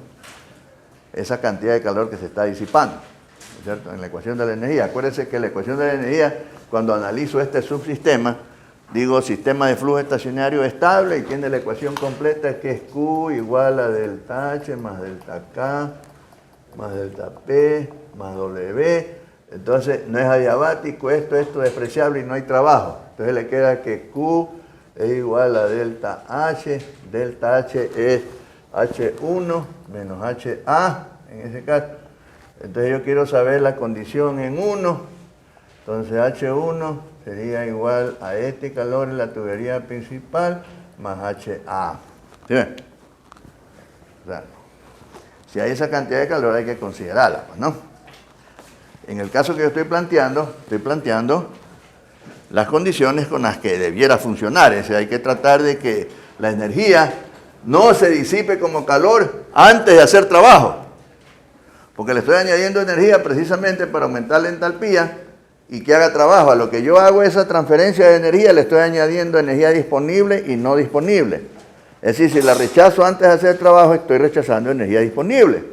esa cantidad de calor que se está disipando, ¿no es cierto?, en la ecuación de la energía. Acuérdense que la ecuación de la energía, cuando analizo este subsistema, digo sistema de flujo estacionario estable y tiene la ecuación completa que es Q igual a delta H más delta K más delta P más W. Entonces no es adiabático, esto es despreciable y no hay trabajo. Entonces le queda que Q es igual a delta H es H1 menos HA en ese caso. Entonces yo quiero saber la condición en 1. Entonces H1 sería igual a este calor en la tubería principal más HA. ¿Sí ven? O sea, si hay esa cantidad de calor hay que considerarla, pues, ¿no? En el caso que yo estoy planteando las condiciones con las que debiera funcionar. O sea, hay que tratar de que la energía no se disipe como calor antes de hacer trabajo. Porque le estoy añadiendo energía precisamente para aumentar la entalpía y que haga trabajo. A lo que yo hago esa transferencia de energía, le estoy añadiendo energía disponible y no disponible. Es decir, si la rechazo antes de hacer trabajo, estoy rechazando energía disponible.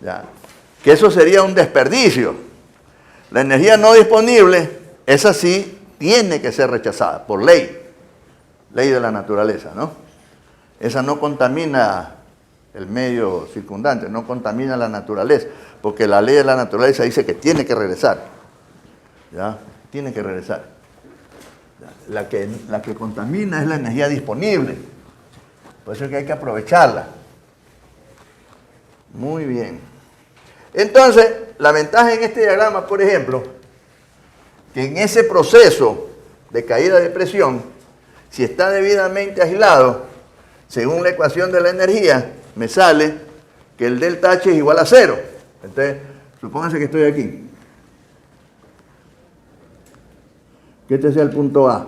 ¿Ya? Que eso sería un desperdicio. La energía no disponible, esa sí tiene que ser rechazada por ley. Ley de la naturaleza, ¿no? Esa no contamina el medio circundante, no contamina la naturaleza, porque la ley de la naturaleza dice que tiene que regresar. ¿Ya? Tiene que regresar. La que contamina es la energía disponible. Por eso es que hay que aprovecharla. Muy bien. Entonces, la ventaja en este diagrama, por ejemplo, que en ese proceso de caída de presión, si está debidamente aislado, según la ecuación de la energía, me sale que el delta H es igual a 0. Entonces, supónganse que estoy aquí. Que este sea el punto A.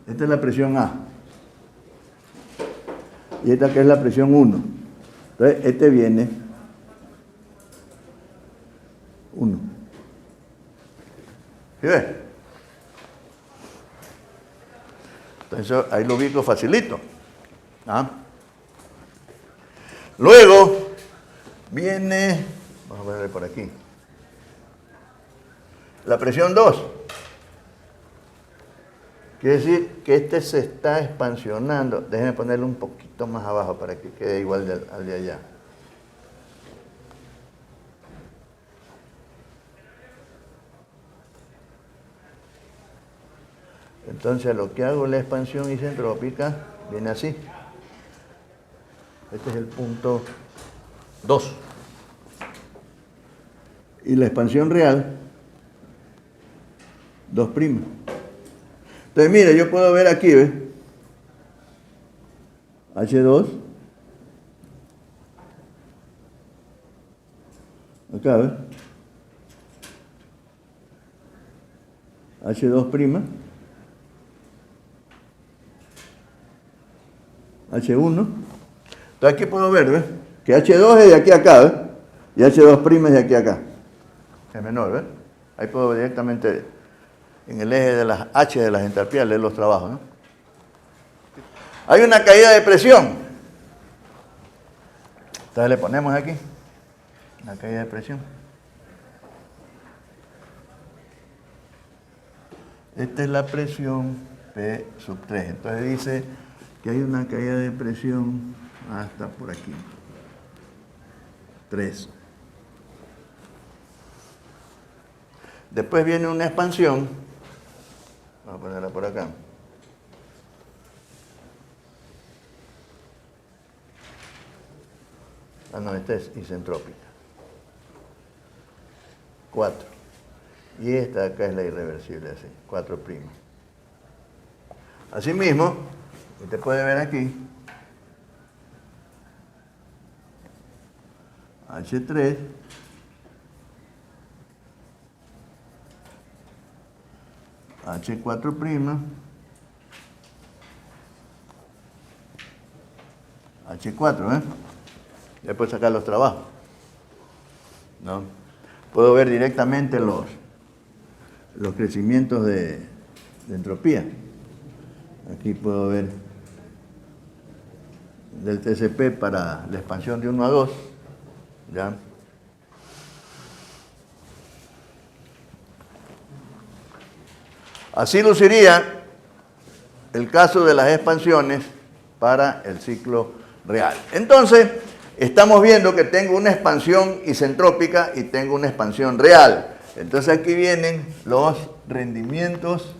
Esta es la presión A. Y esta que es la presión 1. Entonces, este viene 1. ¿Sí ves? Entonces, ahí lo ubico facilito. ¿Ah? Luego, viene, vamos a ver por aquí, la presión 2. Quiere decir que este se está expansionando. Déjenme ponerlo un poquito más abajo para que quede igual al de allá. Entonces lo que hago, la expansión isentrópica, viene así. Este es el punto 2. Y la expansión real, 2'. Entonces, mire, yo puedo ver aquí, ¿ves? H2. Acá, ¿ves? H2'. H1. Entonces aquí puedo ver, ¿ves? Que H2 es de aquí a acá, ¿ves? Y H2' es de aquí a acá. Es menor, ¿ves? Ahí puedo directamente en el eje de las H de las entalpías leer los trabajos, ¿no? Hay una caída de presión. Entonces le ponemos aquí la caída de presión. Esta es la presión P sub 3. Entonces dice que hay una caída de presión hasta por aquí. 3. Después viene una expansión. Vamos a ponerla por acá. no, esta es isentrópica. 4. Y esta de acá es la irreversible, así, 4'. Asimismo, usted puede ver aquí, H3, H4', H4, ya puedo sacar los trabajos, ¿no? Puedo ver directamente los crecimientos de entropía. Aquí puedo ver del TCP para la expansión de 1 a 2, ¿ya? Así luciría el caso de las expansiones para el ciclo real. Entonces, estamos viendo que tengo una expansión isentrópica y tengo una expansión real. Entonces aquí vienen los rendimientos,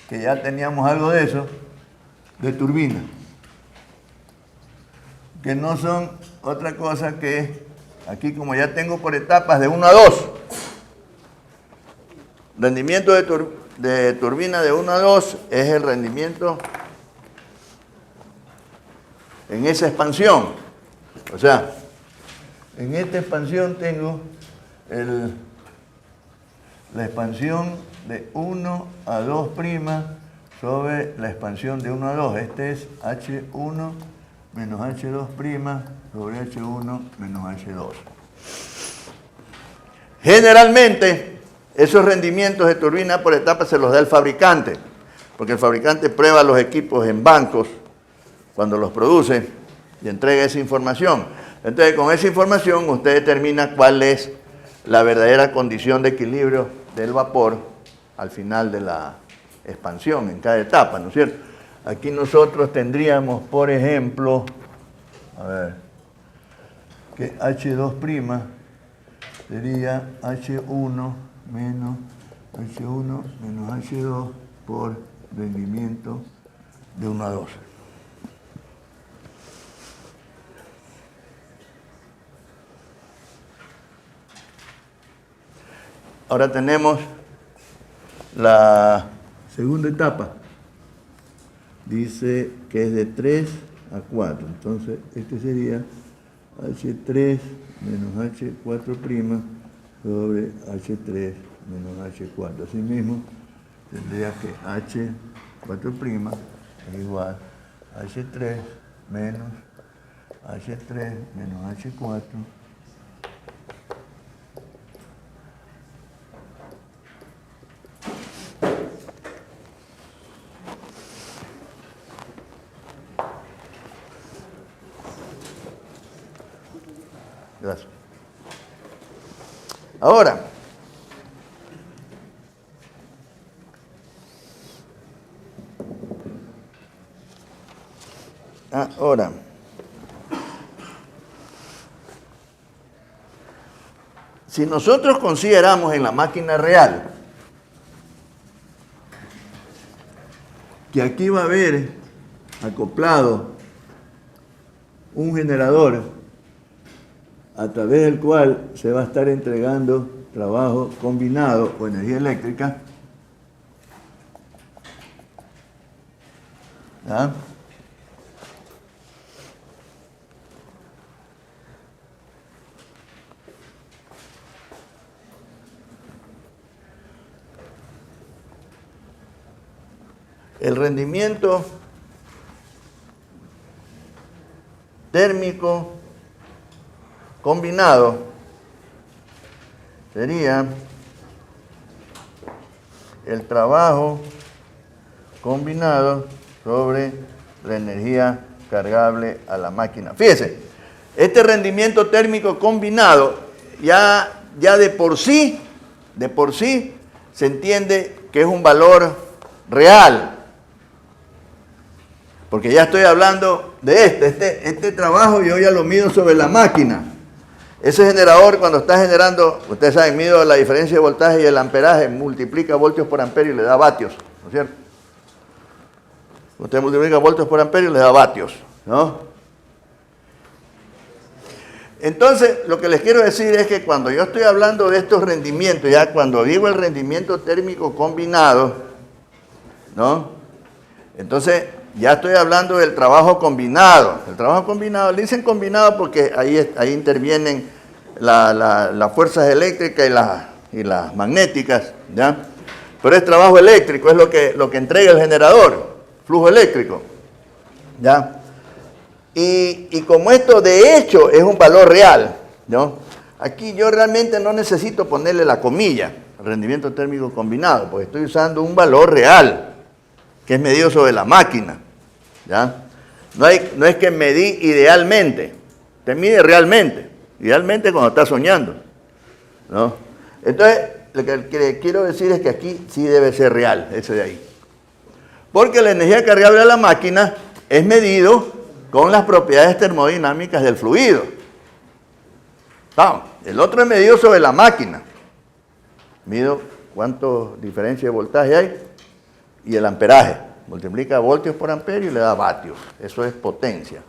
que ya teníamos algo de eso, de turbina, que no son otra cosa que, aquí como ya tengo por etapas de 1 a 2, rendimiento de turbina de 1 a 2 es el rendimiento en esa expansión. O sea, en esta expansión tengo la expansión de 1 a 2' sobre la expansión de 1 a 2. Este es H1 menos H2' sobre H1 menos H2. Generalmente, esos rendimientos de turbina por etapas se los da el fabricante, porque el fabricante prueba los equipos en bancos cuando los produce y entrega esa información. Entonces, con esa información usted determina cuál es la verdadera condición de equilibrio del vapor al final de la expansión en cada etapa, ¿no es cierto? Aquí nosotros tendríamos, por ejemplo, a ver, que H2' sería H1 menos H2 por rendimiento de 1 a 2. Ahora tenemos la segunda etapa. Dice que es de 3 a 4. Entonces, este sería H3 menos H4' sobre H3 menos H4. Asimismo, tendría que H4' es igual a H3 menos H4. Gracias. Ahora, si nosotros consideramos en la máquina real que aquí va a haber acoplado un generador a través del cual se va a estar entregando trabajo combinado o energía eléctrica, ¿ah? El rendimiento térmico combinado sería el trabajo combinado sobre la energía cargable a la máquina. Fíjese, este rendimiento térmico combinado ya de por sí se entiende que es un valor real. Porque ya estoy hablando de este trabajo yo ya lo mido sobre la máquina. Ese generador cuando está generando, ustedes saben, mido la diferencia de voltaje y el amperaje, multiplica voltios por amperio y le da vatios, ¿no es cierto? Usted multiplica voltios por amperio y le da vatios, ¿no? Entonces, lo que les quiero decir es que cuando yo estoy hablando de estos rendimientos, ya cuando digo el rendimiento térmico combinado, ¿no? Entonces, ya estoy hablando del trabajo combinado. El trabajo combinado, le dicen combinado porque ahí intervienen las fuerzas eléctricas y las magnéticas, ¿ya? Pero es trabajo eléctrico, es lo que entrega el generador, flujo eléctrico, ¿ya? Y como esto de hecho es un valor real, ¿no? Aquí yo realmente no necesito ponerle la comilla, rendimiento térmico combinado, porque estoy usando un valor real, que es medido sobre la máquina, ¿ya? No es que medí idealmente, te mide realmente, idealmente cuando estás soñando, ¿no? Entonces, lo que quiero decir es que aquí sí debe ser real, ese de ahí. Porque la energía cargable a la máquina es medido con las propiedades termodinámicas del fluido. Vamos, el otro es medido sobre la máquina. Mido cuánto diferencia de voltaje hay y el amperaje. Multiplica voltios por amperio y le da vatios. Eso es potencia.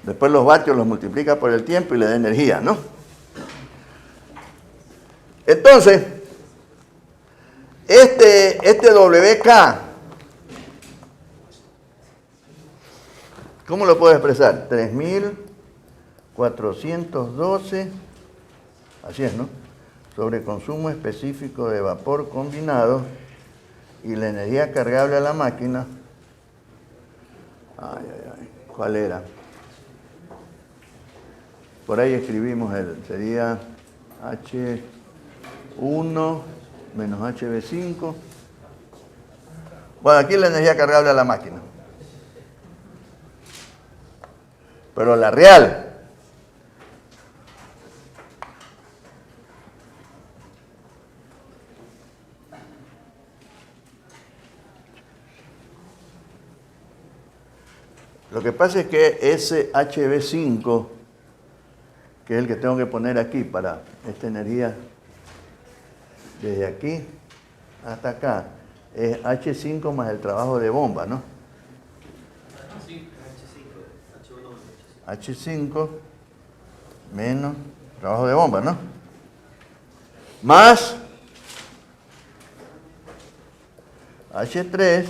Después los vatios los multiplica por el tiempo y le da energía, ¿no? Entonces, este WK, ¿cómo lo puedo expresar? 3412, así es, ¿no? Sobre consumo específico de vapor combinado y la energía cargable a la máquina. ¿Cuál era? Por ahí escribimos sería H1 menos HB5. Bueno, aquí la energía cargable a la máquina. Pero la real. Lo que pasa es que ese HB5, que es el que tengo que poner aquí para esta energía, desde aquí hasta acá, es H5 más el trabajo de bomba, ¿no? H5 menos trabajo de bomba, ¿no? Más H3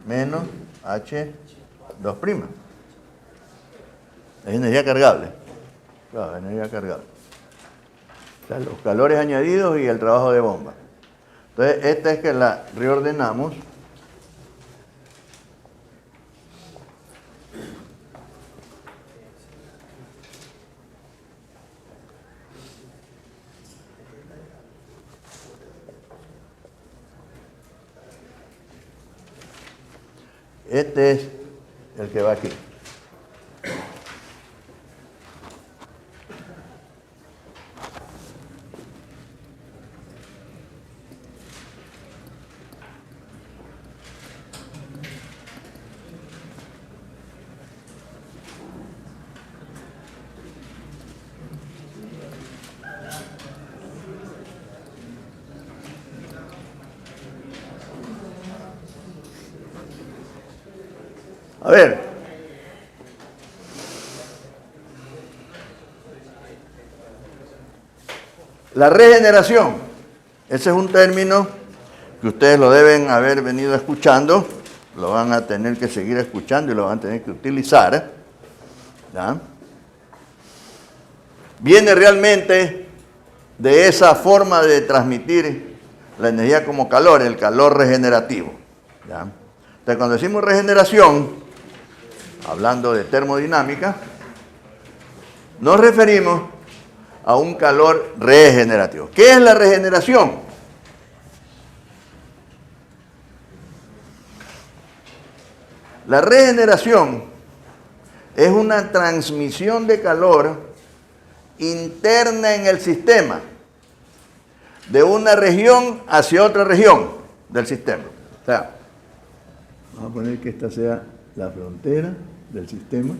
menos H2'. Es energía cargable. Claro, energía cargable. O sea, los calores añadidos y el trabajo de bomba. Entonces, esta es que la reordenamos. Este es el que va aquí. A ver, la regeneración, ese es un término que ustedes lo deben haber venido escuchando, lo van a tener que seguir escuchando y lo van a tener que utilizar, ¿ya? Viene realmente de esa forma de transmitir la energía como calor, el calor regenerativo, ¿ya? Entonces, cuando decimos regeneración, hablando de termodinámica, nos referimos a un calor regenerativo. ¿Qué es la regeneración? La regeneración es una transmisión de calor interna en el sistema, de una región hacia otra región del sistema. O sea, vamos a poner que esta sea la frontera del sistema.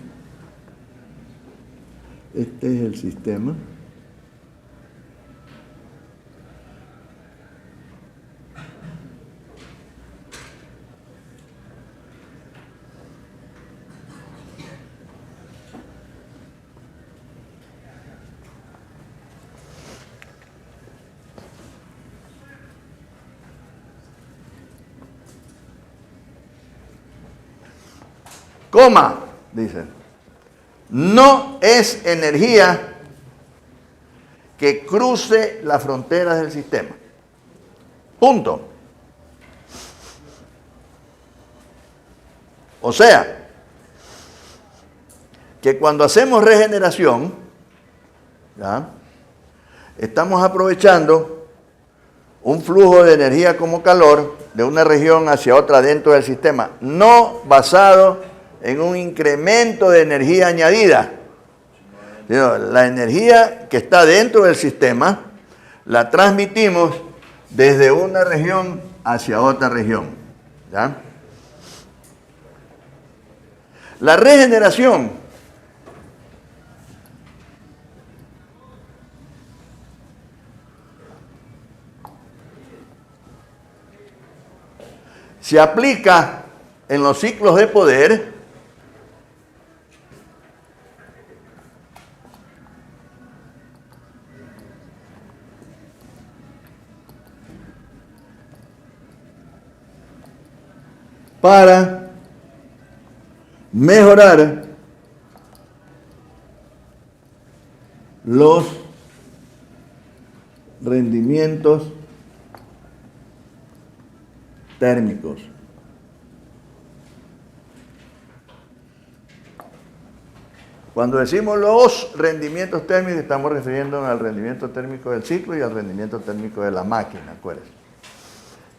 Este es el sistema. coma, dice, no es energía que cruce las fronteras del sistema. Punto. O sea, que cuando hacemos regeneración, ¿ya?, estamos aprovechando un flujo de energía como calor de una región hacia otra dentro del sistema, no basado en un incremento de energía añadida, sino la energía que está dentro del sistema la transmitimos desde una región hacia otra región, ¿ya? La regeneración se aplica en los ciclos de poder para mejorar los rendimientos térmicos. Cuando decimos los rendimientos térmicos, estamos refiriéndonos al rendimiento térmico del ciclo y al rendimiento térmico de la máquina, acuérdense.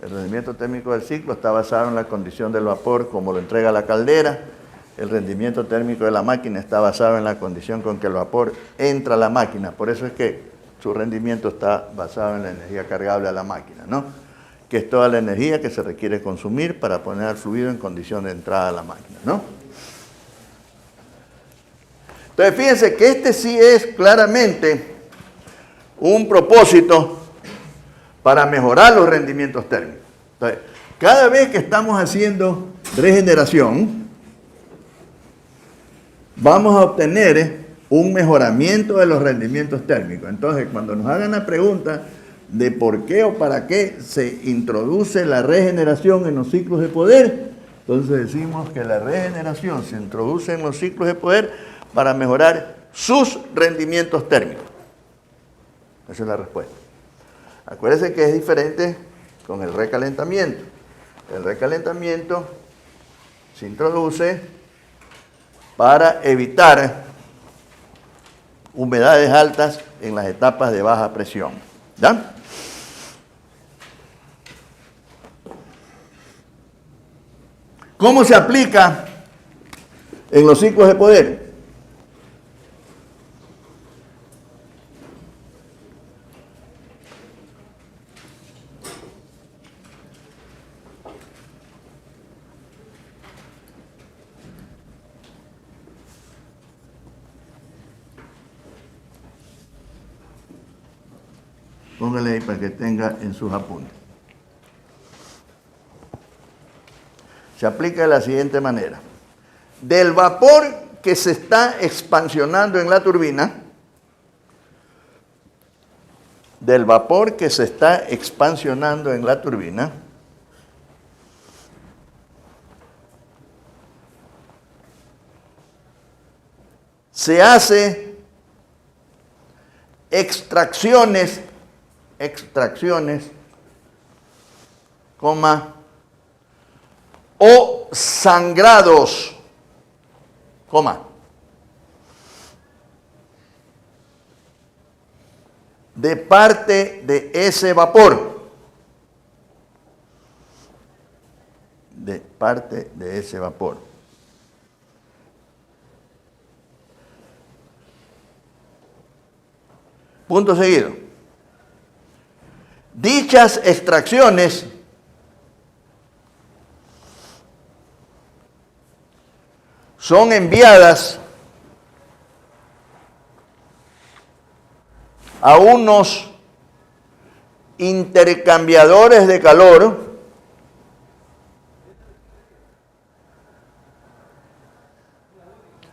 El rendimiento térmico del ciclo está basado en la condición del vapor como lo entrega la caldera. El rendimiento térmico de la máquina está basado en la condición con que el vapor entra a la máquina. Por eso es que su rendimiento está basado en la energía cargable a la máquina, ¿no?, que es toda la energía que se requiere consumir para poner al fluido en condición de entrada a la máquina, ¿no? Entonces, fíjense que este sí es claramente un propósito para mejorar los rendimientos térmicos. Entonces, cada vez que estamos haciendo regeneración, vamos a obtener un mejoramiento de los rendimientos térmicos. Entonces, cuando nos hagan la pregunta de por qué o para qué se introduce la regeneración en los ciclos de poder, entonces decimos que la regeneración se introduce en los ciclos de poder para mejorar sus rendimientos térmicos. Esa es la respuesta. Acuérdense que es diferente con el recalentamiento. El recalentamiento se introduce para evitar humedades altas en las etapas de baja presión, ¿ya? ¿Cómo se aplica en los ciclos de poder? Póngale ahí para que tenga en sus apuntes. Se aplica de la siguiente manera. Del vapor que se está expansionando en la turbina, se hace extracciones, o sangrados, de parte de ese vapor. Punto seguido. Dichas extracciones son enviadas a unos intercambiadores de calor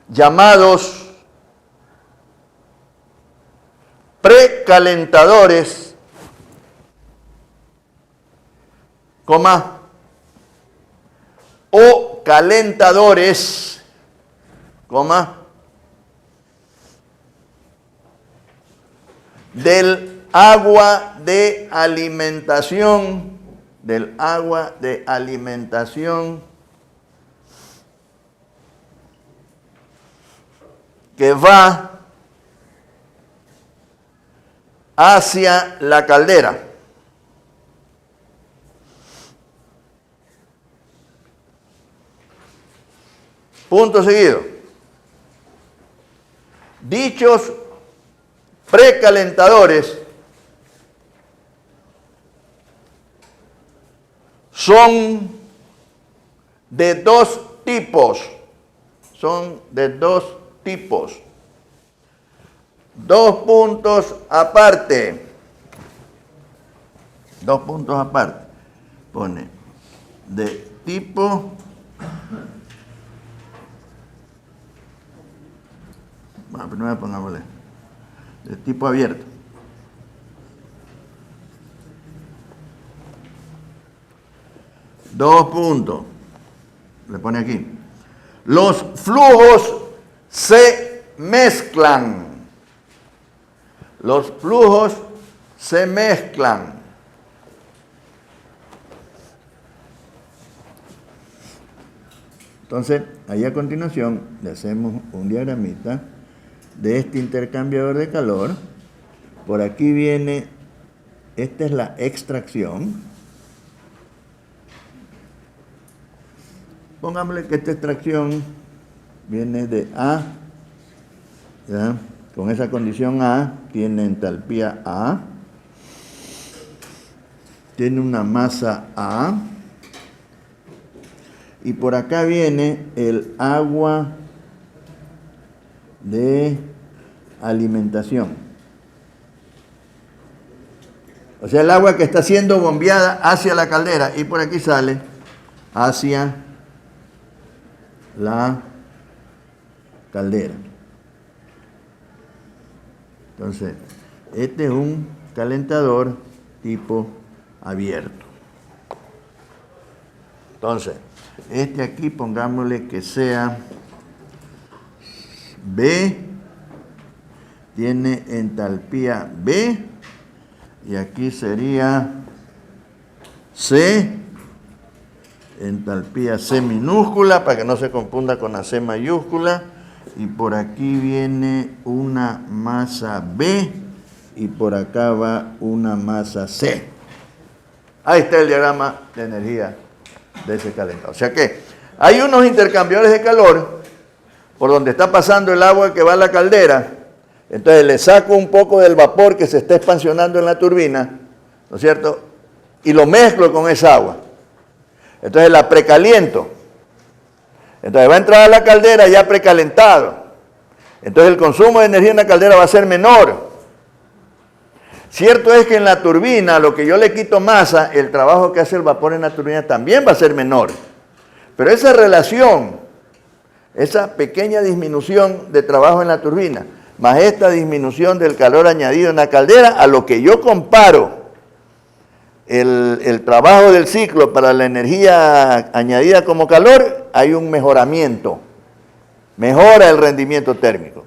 llamados precalentadores, o calentadores coma, del agua de alimentación, que va hacia la caldera. Punto seguido. Dichos precalentadores son de dos tipos. Dos puntos aparte. Pone de tipo primero pongámosle de tipo abierto. Dos puntos. Le pone aquí. Los flujos se mezclan. Entonces, ahí a continuación le hacemos un diagramita de este intercambiador de calor. Por aquí viene, esta es la extracción. Pongámosle que esta extracción viene de A, ¿ya? Con esa condición A, tiene entalpía A, tiene una masa A, y por acá viene el agua de alimentación. O sea, el agua que está siendo bombeada hacia la caldera y por aquí sale hacia la caldera. Entonces, este es un calentador tipo abierto. Entonces, este aquí pongámosle que sea B, tiene entalpía B, y aquí sería C, entalpía C minúscula, para que no se confunda con la C mayúscula, y por aquí viene una masa B, y por acá va una masa C. Ahí está el diagrama de energía de ese calentador. O sea que hay unos intercambiadores de calor por donde está pasando el agua que va a la caldera. Entonces le saco un poco del vapor que se está expansionando en la turbina, ¿no es cierto? Y lo mezclo con esa agua. Entonces la precaliento. Entonces va a entrar a la caldera ya precalentado. Entonces el consumo de energía en la caldera va a ser menor. Cierto es que en la turbina, lo que yo le quito masa, el trabajo que hace el vapor en la turbina también va a ser menor. Pero esa relación, esa pequeña disminución de trabajo en la turbina, más esta disminución del calor añadido en la caldera, a lo que yo comparo el trabajo del ciclo para la energía añadida como calor, hay un mejoramiento. Mejora el rendimiento térmico.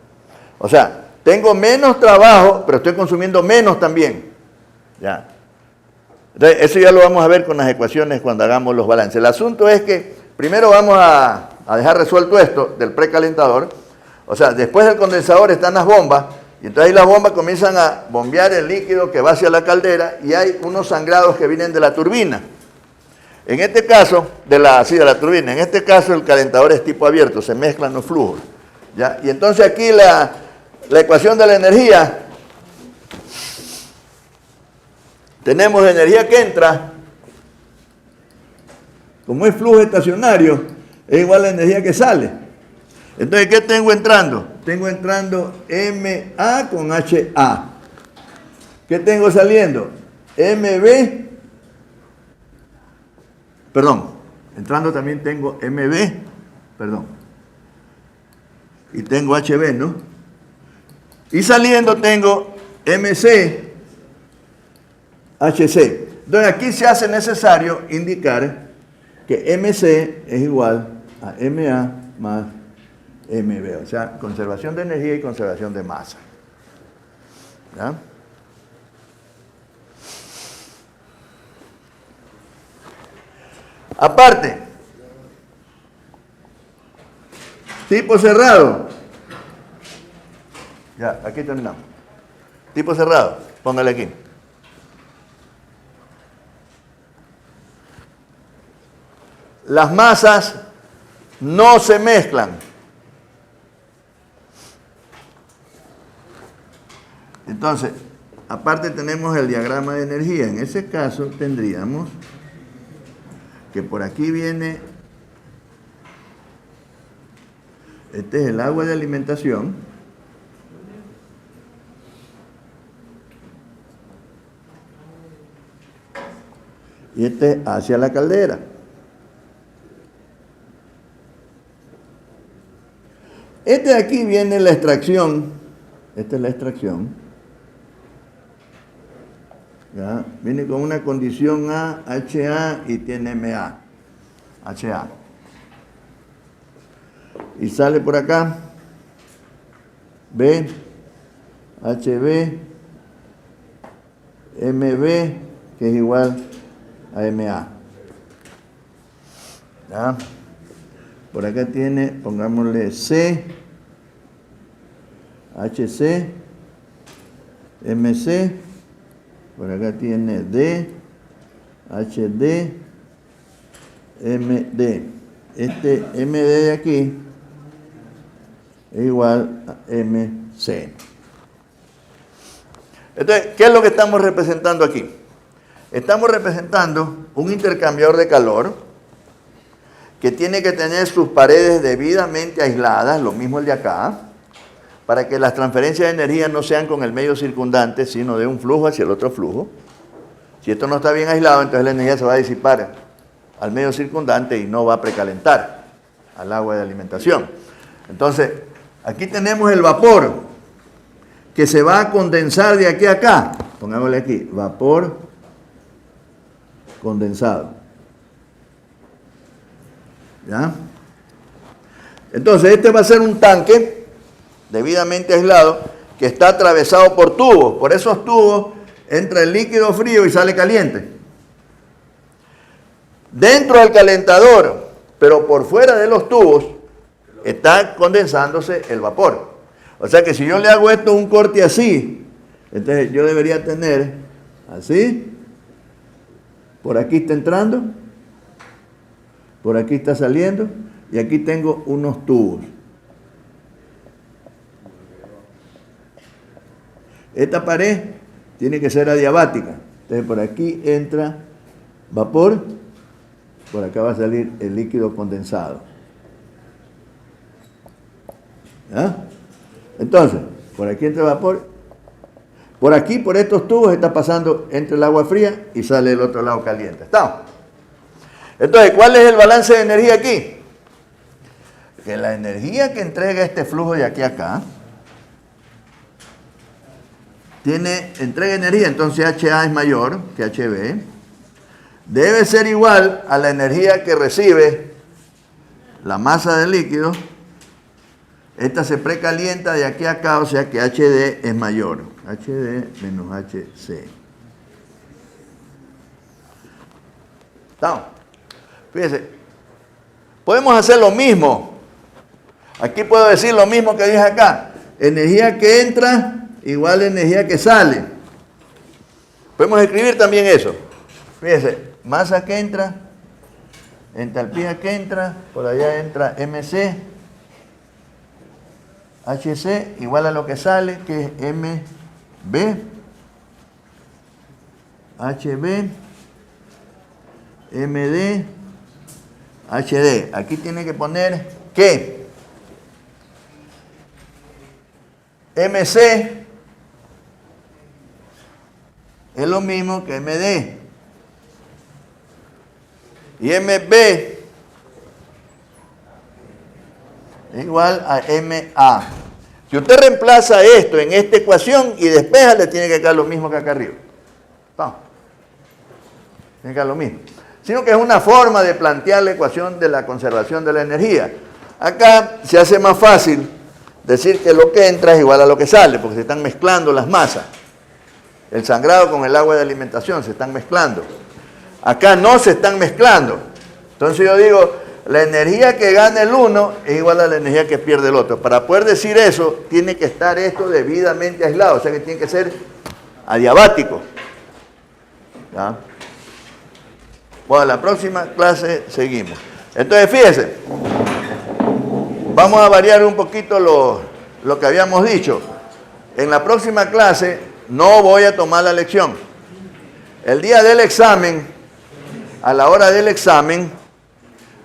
O sea, tengo menos trabajo, pero estoy consumiendo menos también. ¿Ya? Entonces, eso ya lo vamos a ver con las ecuaciones cuando hagamos los balances. El asunto es que primero vamos a dejar resuelto esto del precalentador. O sea, después del condensador están las bombas, y entonces ahí las bombas comienzan a bombear el líquido que va hacia la caldera, y hay unos sangrados que vienen de la turbina. En este caso, de la turbina, en este caso el calentador es tipo abierto, se mezclan los flujos. ¿Ya? Y entonces aquí la ecuación de la energía, tenemos energía que entra, como es flujo estacionario, es igual a la energía que sale. Entonces, ¿qué tengo entrando? Tengo entrando MA con HA. ¿Qué tengo saliendo? MB, entrando también tengo MB, y tengo HB, ¿no? Y saliendo tengo MC, HC. Entonces aquí se hace necesario indicar que MC es igual a MA más mb, o sea, conservación de energía y conservación de masa. ¿Ya? Aparte, tipo cerrado. Ya, aquí terminamos. Tipo cerrado, póngale aquí. Las masas no se mezclan. Entonces, aparte tenemos el diagrama de energía. En ese caso tendríamos que por aquí viene, este es el agua de alimentación, y este hacia la caldera. Este de aquí viene la extracción, esta es la extracción, ¿ya? Viene con una condición A, HA y tiene MA, HA. Y sale por acá, B, HB, MB, que es igual a MA. ¿Ya? Por acá tiene, pongámosle C, HC, MC, por acá tiene D, HD, MD. Este MD de aquí es igual a MC. Entonces, ¿qué es lo que estamos representando aquí? Estamos representando un intercambiador de calor que tiene que tener sus paredes debidamente aisladas, lo mismo el de acá, para que las transferencias de energía no sean con el medio circundante, sino de un flujo hacia el otro flujo. Si esto no está bien aislado, entonces la energía se va a disipar al medio circundante y no va a precalentar al agua de alimentación. Entonces, aquí tenemos el vapor que se va a condensar de aquí a acá. Pongámosle aquí, vapor condensado. ¿Ya? Entonces, este va a ser un tanque debidamente aislado que está atravesado por tubos. Por esos tubos entra el líquido frío y sale caliente. Dentro del calentador, pero por fuera de los tubos, está condensándose el vapor. O sea que si yo le hago esto un corte así, entonces yo debería tener así, por aquí está entrando, por aquí está saliendo, y aquí tengo unos tubos. Esta pared tiene que ser adiabática. Entonces por aquí entra vapor, por acá va a salir el líquido condensado. ¿Ya? Entonces, por aquí entra vapor, por aquí, por estos tubos, está pasando entre el agua fría y sale el otro lado caliente. ¿Estamos? Entonces, ¿cuál es el balance de energía aquí? Que la energía que entrega este flujo de aquí a acá entrega energía, entonces HA es mayor que HB, debe ser igual a la energía que recibe la masa del líquido. Esta se precalienta de aquí a acá, o sea que HD es mayor, HD menos HC. ¿Estamos? Fíjense, podemos hacer lo mismo. Aquí puedo decir lo mismo que dije acá. Energía que entra igual a energía que sale. Podemos escribir también eso. Fíjense, masa que entra, entalpía que entra, por allá entra MC, HC igual a lo que sale, que es MB, HB, MD, HD. Aquí tiene que poner que MC es lo mismo que MD. Y MB es igual a MA. Si usted reemplaza esto en esta ecuación y despeja, le tiene que quedar lo mismo que acá arriba. ¿Estamos? Tiene que quedar lo mismo. Sino que es una forma de plantear la ecuación de la conservación de la energía. Acá se hace más fácil decir que lo que entra es igual a lo que sale, porque se están mezclando las masas. El sangrado con el agua de alimentación se están mezclando. Acá no se están mezclando. Entonces yo digo, la energía que gana el uno es igual a la energía que pierde el otro. Para poder decir eso, tiene que estar esto debidamente aislado, o sea que tiene que ser adiabático. ¿Ya? Bueno, la próxima clase seguimos. Entonces, fíjense, vamos a variar un poquito lo que habíamos dicho. En la próxima clase no voy a tomar la lección. El día del examen, a la hora del examen,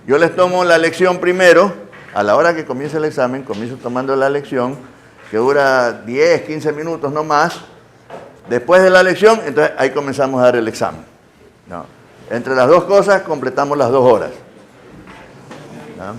yo les tomo la lección primero. A la hora que comience el examen, comienzo tomando la lección, que dura 10, 15 minutos no más. Después de la lección, entonces ahí comenzamos a dar el examen. ¿No? Entre las dos cosas completamos las 2 horas. ¿No?